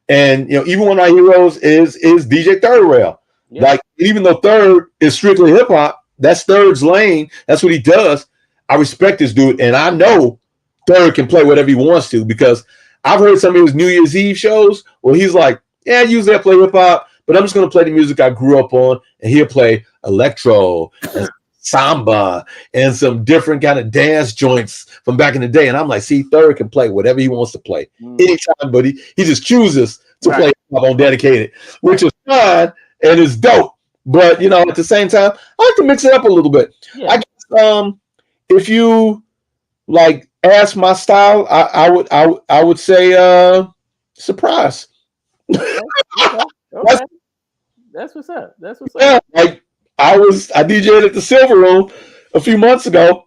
and even one of my heroes is DJ Third Rail. Yeah. Like even though Third is strictly hip hop, that's Third's lane. That's what he does. I respect this dude, and I know Third can play whatever he wants to because I've heard some of his New Year's Eve shows where he's like, yeah, usually I play hip hop, but I'm just gonna play the music I grew up on, and he'll play electro and samba and some different kind of dance joints from back in the day. And I'm like, see, Third can play whatever he wants to play anytime, but he just chooses to play on Dedicated, which is fine and it's dope. But at the same time, I like to mix it up a little bit. I guess if you like ask my style, I would say surprise. Okay. That's what's up. That's what's up. Yeah, like I DJ'd at the Silver Room a few months ago,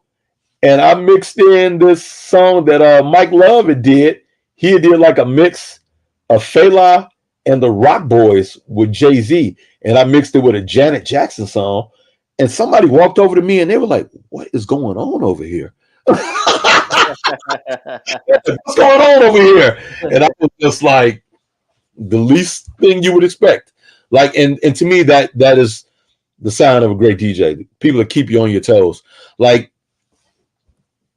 and I mixed in this song that Mike Love did. He did like a mix of Fela and the Rock Boys with Jay-Z, and I mixed it with a Janet Jackson song. And somebody walked over to me and they were like, "What is going on over here? What's going on over here?" And I was just like, the least thing you would expect. Like, and to me, that is the sign of a great DJ. People that keep you on your toes. Like,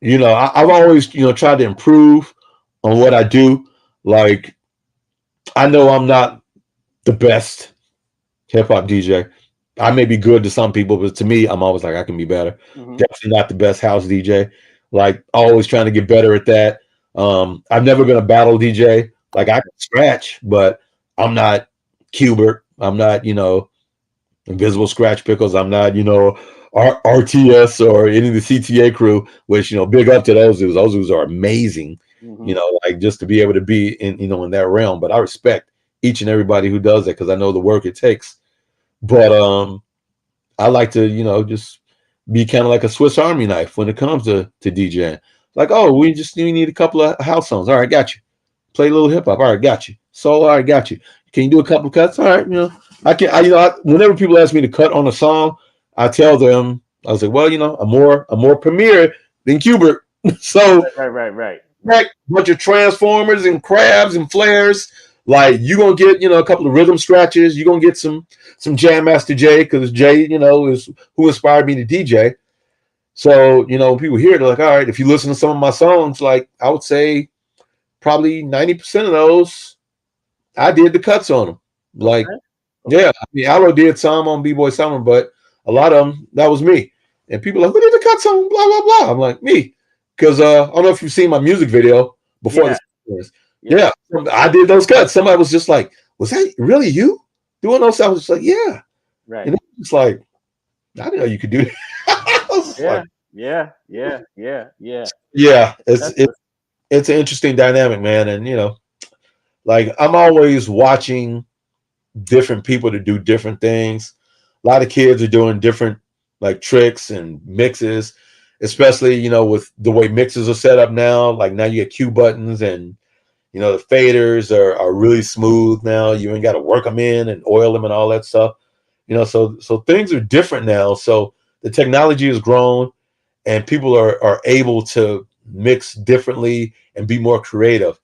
I've always, tried to improve on what I do. Like, I know I'm not the best hip hop DJ. I may be good to some people, but to me, I'm always like, I can be better. Definitely not the best house DJ. Like, always trying to get better at that. I've never been a battle DJ. Like, I can scratch, but I'm not Qbert. I'm not, Invisible Scratch Pickles. I'm not, RTS or any of the CTA crew, which, big up to those dudes. Those dudes are amazing, like just to be able to be in, in that realm. But I respect each and everybody who does that because I know the work it takes. But I like to, just be kind of like a Swiss Army knife when it comes to DJing. Like, oh, we need a couple of house songs. All right, got you. Play a little hip hop. All right, got you. Soul. All right, got you. Can you do a couple of cuts? All right, I can. Whenever people ask me to cut on a song, I tell them, I was like, well, I'm more premier than Qbert. So right. Bunch of transformers and crabs and flares. Like, you're gonna get, a couple of rhythm scratches. You're gonna get some Jam Master Jay, because Jay, is who inspired me to DJ. So, when people hear it, they're like, all right, if you listen to some of my songs, like, I would say probably 90% of those, I did the cuts on them. Like, yeah, I mean, Allo did some on B-Boy Summer, but a lot of them, that was me. And people are like, who did the cuts on? Blah, blah, blah. I'm like, me. Because I don't know if you've seen my music video before this. Yeah, I did those cuts. Somebody was just like, was that really you doing those? I was just like, yeah. Right. And it's like, I didn't know you could do that. Yeah. Yeah, it's an interesting dynamic, man. And, like, I'm always watching different people to do different things. A lot of kids are doing different, like, tricks and mixes, especially, with the way mixes are set up now. Like, now you get cue buttons and, the faders are really smooth now. You ain't got to work them in and oil them and all that stuff. So things are different now. So the technology has grown and people are able to mix differently and be more creative.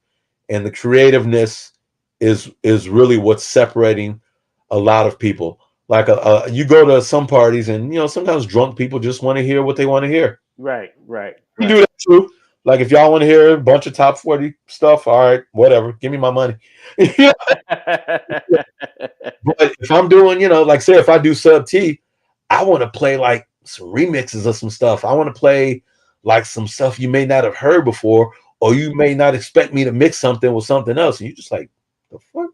And the creativeness is really what's separating a lot of people. Like, you go to some parties and, sometimes drunk people just want to hear what they want to hear. Right. You do that too. Like, if y'all want to hear a bunch of top 40 stuff, all right, whatever, give me my money. But if I'm doing, like, say if I do Sub T, I want to play like some remixes of some stuff. I want to play like some stuff you may not have heard before, or you may not expect me to mix something with something else. And you just like, the fuck?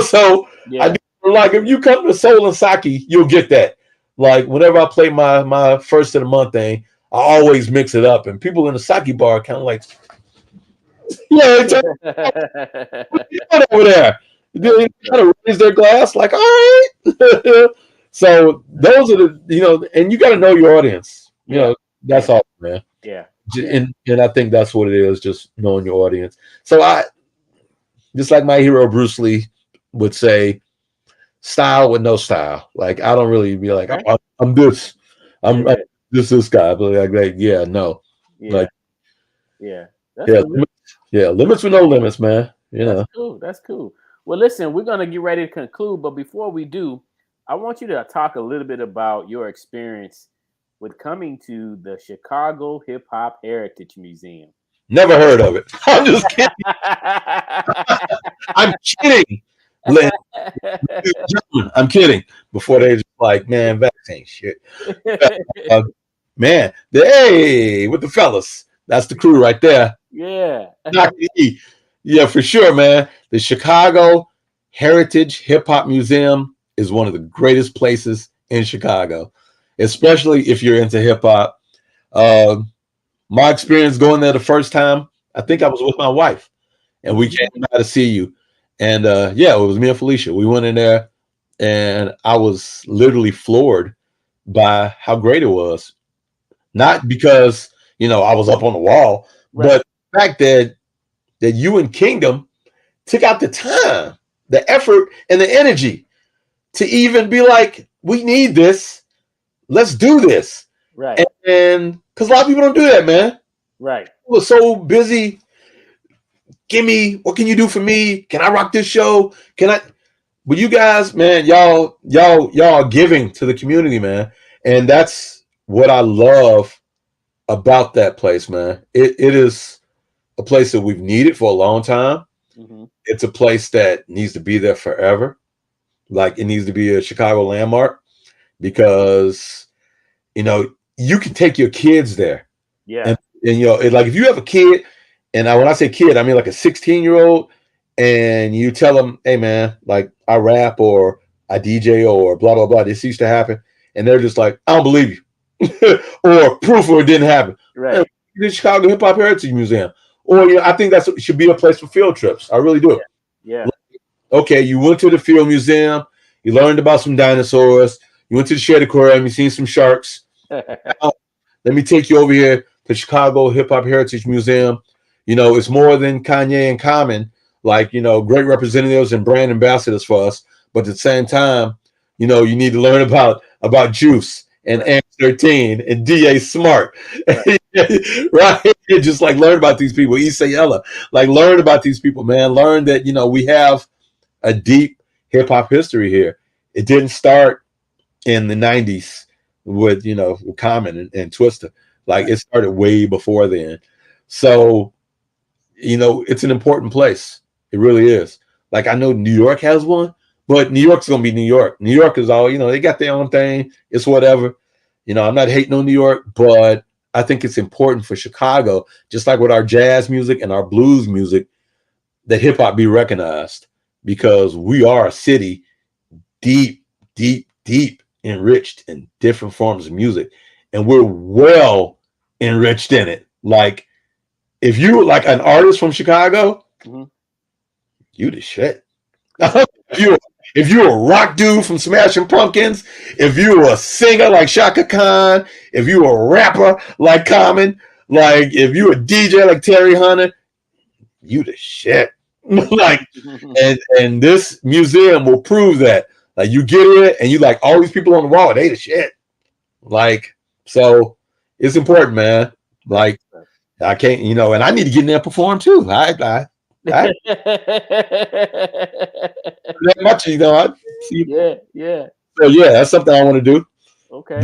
So I do, like, if you come to Soul and Saki, you'll get that. Like, whenever I play my first of the month thing, I always mix it up. And people in the Saki bar kind of like, what you doing over there? They kind of raise their glass, like, all right. So those are the, and you got to know your audience. That's all, man. Yeah. And I think that's what it is, just knowing your audience. So just like my hero Bruce Lee would say, style with no style. Like, I don't really be like, I'm this. I'm this guy. But like, yeah, no. Yeah. Like, Limits with no limits, man. That's cool. Well, listen, we're gonna get ready to conclude, but before we do, I want you to talk a little bit about your experience with coming to the Chicago Hip Hop Heritage Museum. Never heard of it. I'm just kidding. I'm kidding. I'm kidding. Before they just like, man, Bvax ain't shit. Uh, man, hey, with the fellas. That's the crew right there. Yeah. Yeah, for sure, man. The Chicago Heritage Hip Hop Museum is one of the greatest places in Chicago, especially if you're into hip hop. My experience going there the first time, I think I was with my wife, and we came out to see you. And yeah, it was me and Felicia. We went in there, and I was literally floored by how great it was. Not because I was up on the wall, but the fact that you and Kingdom took out the time, the effort, and the energy to even be like, we need this. Let's do this. Right. And because a lot of people don't do that, man. Right. People are so busy. What can you do for me? Can I rock this show? Can I? But you guys, man, y'all are giving to the community, man. And that's what I love about that place, man. It is a place that we've needed for a long time. Mm-hmm. It's a place that needs to be there forever. Like, it needs to be a Chicago landmark because, you can take your kids there. Yeah. And like if you have a kid, and when I say kid, I mean like a 16-year-old, and you tell them, hey, man, like I rap or I DJ or blah, blah, blah. This used to happen. And they're just like, I don't believe you. Or proof or it didn't happen. Right. The Chicago Hip Hop Heritage Museum. Or I think that should be a place for field trips. I really do. Yeah. Okay, you went to the Field Museum. You learned about some dinosaurs. You went to the Shed Aquarium. You seen some sharks. Now, let me take you over here to Chicago Hip Hop Heritage Museum. It's more than Kanye and Common. Like, great representatives and brand ambassadors for us. But at the same time, you need to learn about Juice and Ant 13 and D.A. Smart. Right. Just like learn about these people. Issa Ella. Like learn about these people, man. Learn that, we have a deep hip hop history here. It didn't start in the 90s with, with Common and Twista. Like it started way before then. So, it's an important place. It really is. Like I know New York has one, but New York's going to be New York. New York is all, they got their own thing. It's whatever. I'm not hating on New York, but I think it's important for Chicago, just like with our jazz music and our blues music, that hip hop be recognized because we are a city deep, deep, deep enriched in different forms of music. And we're well enriched in it. Like if you were like an artist from Chicago, you the shit. If you're a rock dude from Smashing Pumpkins, if you were a singer like Shaka Khan, if you were a rapper like Common, like if you were a DJ like Terry Hunter, you the shit. Like, and this museum will prove that. Like you get in and you like all these people on the wall, they the shit. Like, so it's important, man. Like I can't, and I need to get in there and perform too. I that much, I see. Yeah. So yeah, that's something I want to do. Okay.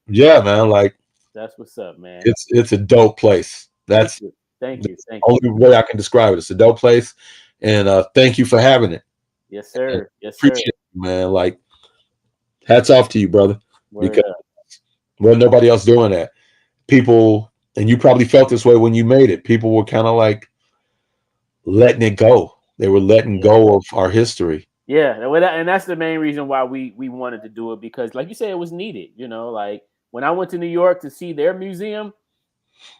Yeah, man. Like that's what's up, man. It's a dope place. That's thank you. Only way I can describe it. It's a dope place, and thank you for having it. Yes, sir. Yes, sir. Appreciate it, man. Like, hats off to you, brother. Because nobody else doing that. People, and you probably felt this way when you made it. People were kind of like letting it go. They were letting go of our history. Yeah, and that's the main reason why we wanted to do it, because like you said, it was needed. Like when I went to New York to see their museum,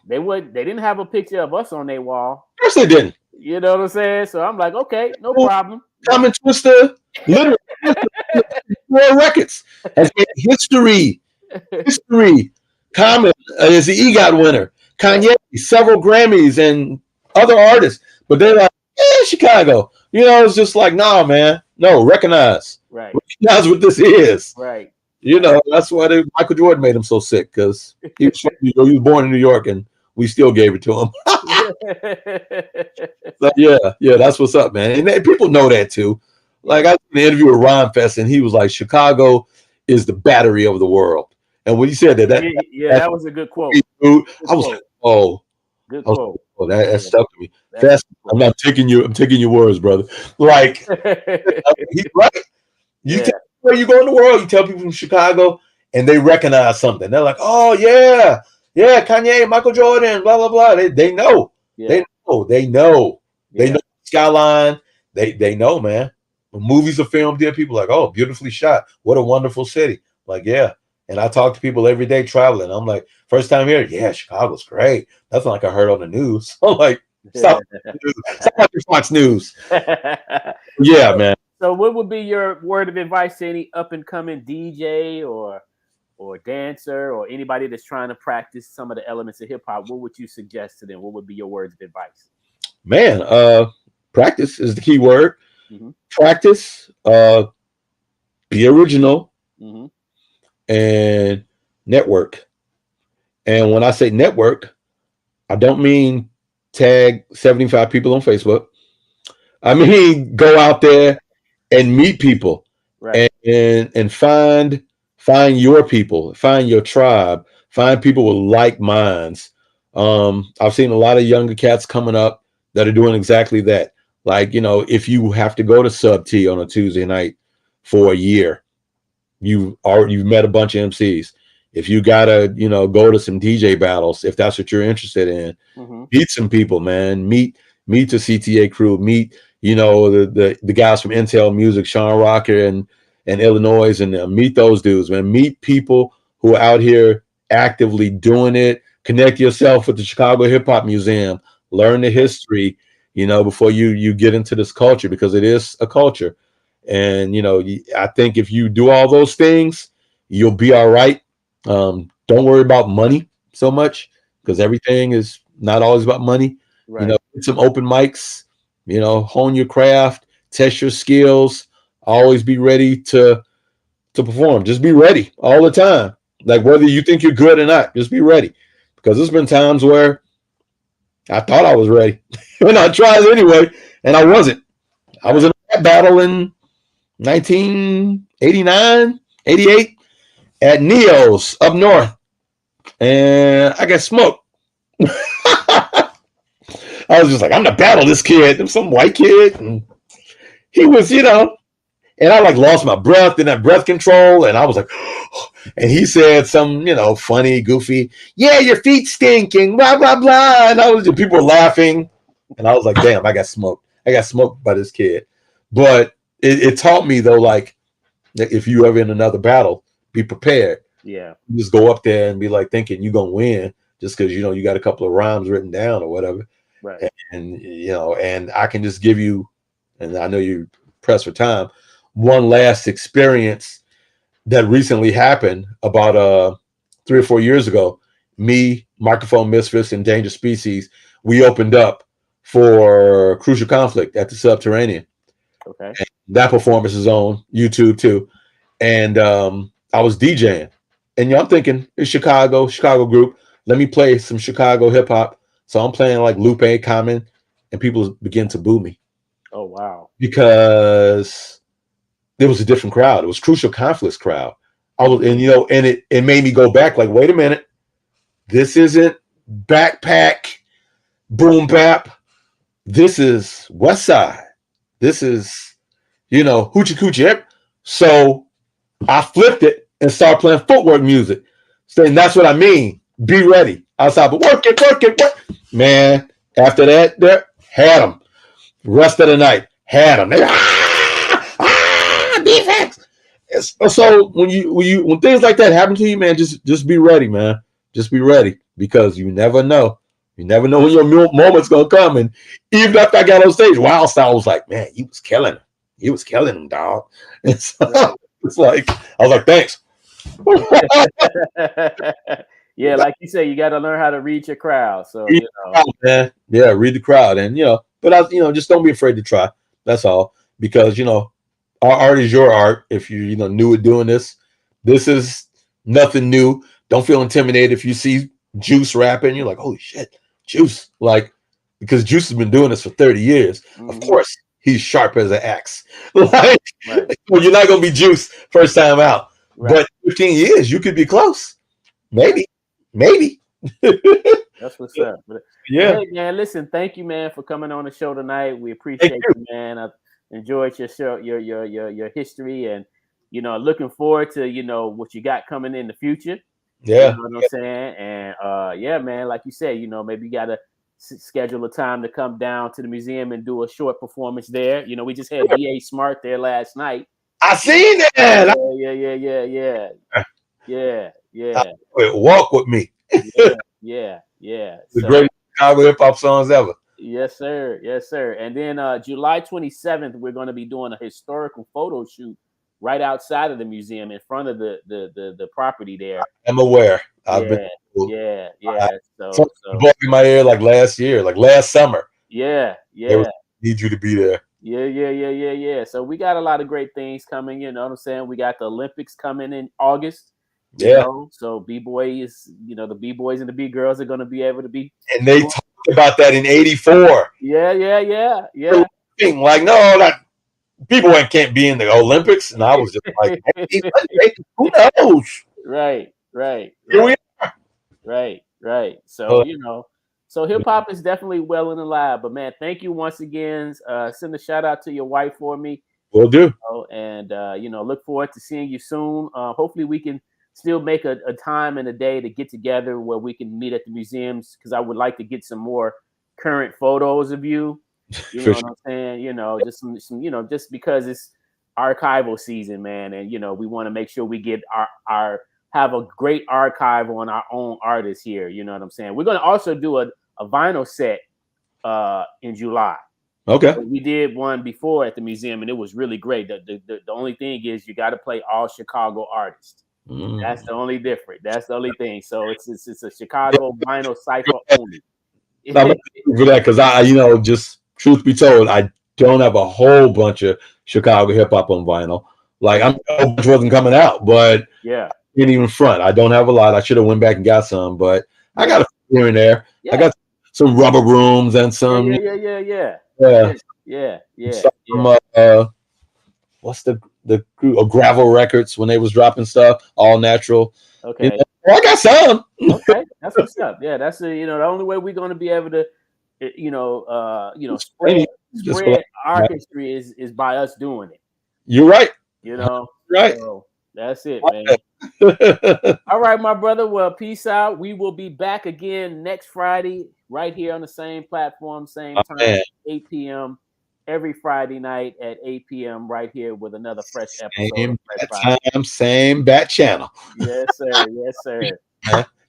they didn't have a picture of us on their wall. Of course they didn't. You know what I'm saying? So I'm like, okay, no problem. Common Twista, literally, World Records has history. Common is the EGOT winner. Kanye, several Grammys and other artists, but they're like, Chicago. It's just like, nah, man. No, recognize. Right. Recognize what this is. Right. That's why Michael Jordan made him so sick, because he was born in New York and we still gave it to him. So, yeah, that's what's up, man. And people know that too. Like I did an interview with Ron Fest, and he was like, Chicago is the battery of the world. And when he said that that was a good quote. I was like, oh, good quote. Oh, that's stuck to me. That's I'm not taking you. I'm taking your words, brother. Like he's right. You Yeah. tell where you go in the world, you tell people from Chicago, and they recognize something. They're like, "Oh yeah, yeah, Kanye, Michael Jordan, blah blah blah." They know. Yeah. They know. They Yeah. know Skyline. They know, man. When movies are filmed there, people are like, "Oh, beautifully shot. What a wonderful city." Like, yeah. And I talk to people every day traveling. I'm like, first time here, yeah, Chicago's great. Nothing like I heard on the news. I'm like, stop watching Fox News. Yeah, man. So what would be your word of advice to any up and coming DJ or dancer or anybody that's trying to practice some of the elements of hip hop? What would you suggest to them? What would be your words of advice? Man, practice is the key word. Mm-hmm. Practice, be original, Mm-hmm. and network. And when I say network, I don't mean tag 75 people on Facebook. I mean go out there and meet people, right, and find your people, find your tribe, find people with like minds. I've seen a lot of younger cats coming up that are doing exactly that. Like, if you have to go to Sub T on a Tuesday night for a year, you've met a bunch of MCs. If you gotta, go to some DJ battles, if that's what you're interested in, mm-hmm. meet some people, man. Meet the CTA crew. Meet, the guys from Intel Music, Sean Rocker and Illinois, and meet those dudes, man. Meet people who are out here actively doing it. Connect yourself with the Chicago Hip Hop Museum. Learn the history, before you get into this culture, because it is a culture. And I think if you do all those things, you'll be all right. Don't worry about money so much, because everything is not always about money. Right. Get some open mics, hone your craft, test your skills, always be ready to perform. Just be ready all the time. Like, whether you think you're good or not, just be ready. Because there's been times where I thought I was ready and I tried anyway, and I wasn't. I was in a battle in 1989, 88 at Neo's up north, and I got smoked. I was just like, I'm gonna battle this kid. There was some white kid, and he was, and I like lost my breath, didn't have breath control, and I was like, and he said some, funny, goofy, yeah, your feet stinking, blah blah blah, and people were laughing, and I was like, damn, I got smoked. I got smoked by this kid. But it taught me, though, like, if you ever in another battle, be prepared. Yeah. You just go up there and be like thinking you're gonna win just because you got a couple of rhymes written down or whatever. Right. And and I can just give you, and I know you're pressed for time, one last experience that recently happened about 3 or 4 years ago. Me, Microphone Misfits, and Danger Species, we opened up for Crucial Conflict at the Subterranean. Okay. And that performance is on YouTube too. And I was DJing. And I'm thinking, it's Chicago group. Let me play some Chicago hip hop. So I'm playing like Lupe, Common, and people begin to boo me. Oh, wow. Because there was a different crowd. It was Crucial Conflict's crowd. And it made me go back like, wait a minute. This isn't backpack, boom bap. This is West Side. This is, hoochie coochie. So I flipped it and started playing footwork music. Saying that's what I mean. Be ready. Outside, but work it. Man, after that, had them. Rest of the night, had them. Bvax. So when things like that happen to you, man, just be ready, man. Just be ready, because you never know. You never know when your moment's gonna come. And even after I got on stage, Wild Style was like, man, he was killing him. He was killing him, dog. And so it's like, I was like, thanks. Yeah, like you say, you got to learn how to read your crowd. So man. Yeah, read the crowd, and but just don't be afraid to try. That's all, because our art is your art. If you new at doing this is nothing new. Don't feel intimidated if you see Juice rapping. You're like, holy shit, Juice! Like, because Juice has been doing this for 30 years. Mm-hmm. Of course, he's sharp as an axe. Like, right. Well, you're not gonna be Juice first time out, right. But 15 years, you could be close. Maybe. That's what's up. But hey, man, listen, thank you, man, for coming on the show tonight. We appreciate you, man. I enjoyed your show, your history, and looking forward to what you got coming in the future. Yeah, you know what I'm saying. And yeah, man, like you said, maybe you gotta schedule a time to come down to the museum and do a short performance there. We just had D.A. Smart there last night. I seen that. Yeah. Walk with me. Yeah. The greatest Chicago hip hop songs ever. Yes, sir. And then July 27th, we're going to be doing a historical photo shoot right outside of the museum in front of the property there. I'm aware. I've been. Yeah. So in my ear like last year, like last summer. Yeah. Need you to be there. Yeah. So we got a lot of great things coming. You know what I'm saying? We got the Olympics coming in August. So B-boy is, the B-boys and the B-girls are going to be able to be. And they talked about that in '84. Yeah. Like, no, that people can't be in the Olympics. And I was just like, hey, who knows? Right. Here we are. Right. So, so hip hop is definitely well and alive. But man, thank you once again. Send a shout out to your wife for me. Will do. And look forward to seeing you soon. Hopefully we can still make a time and a day to get together where we can meet at the museums, because I would like to get some more current photos of you. You know what I'm saying? Just some just because it's archival season, man, and we want to make sure we get our have a great archive on our own artists here. You know what I'm saying? We're going to also do a vinyl set in July. Okay. So we did one before at the museum, and it was really great. The only thing is you got to play all Chicago artists. That's the only difference. That's the only thing. So it's a Chicago vinyl cipher only. For that, because I just truth be told, I don't have a whole bunch of Chicago hip hop on vinyl. Like I'm which wasn't coming out, but ain't even front. I don't have a lot. I should have went back and got some, but I got a few here and there. I got some Rubber Rooms and some some what's the Gravel Records when they was dropping stuff, all natural. Okay. I got some. Okay, that's what's up. Yeah, that's the only way we're going to be able to spread our history is by us doing it. You're right. Right. So that's it, man. All right, my brother. Well, peace out. We will be back again next Friday, right here on the same platform, same time, 8 p.m. every Friday night at 8 p.m. right here with another fresh episode. Same bat channel. Yes, sir.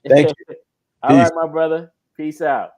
Thank you. All right, my brother. Peace out.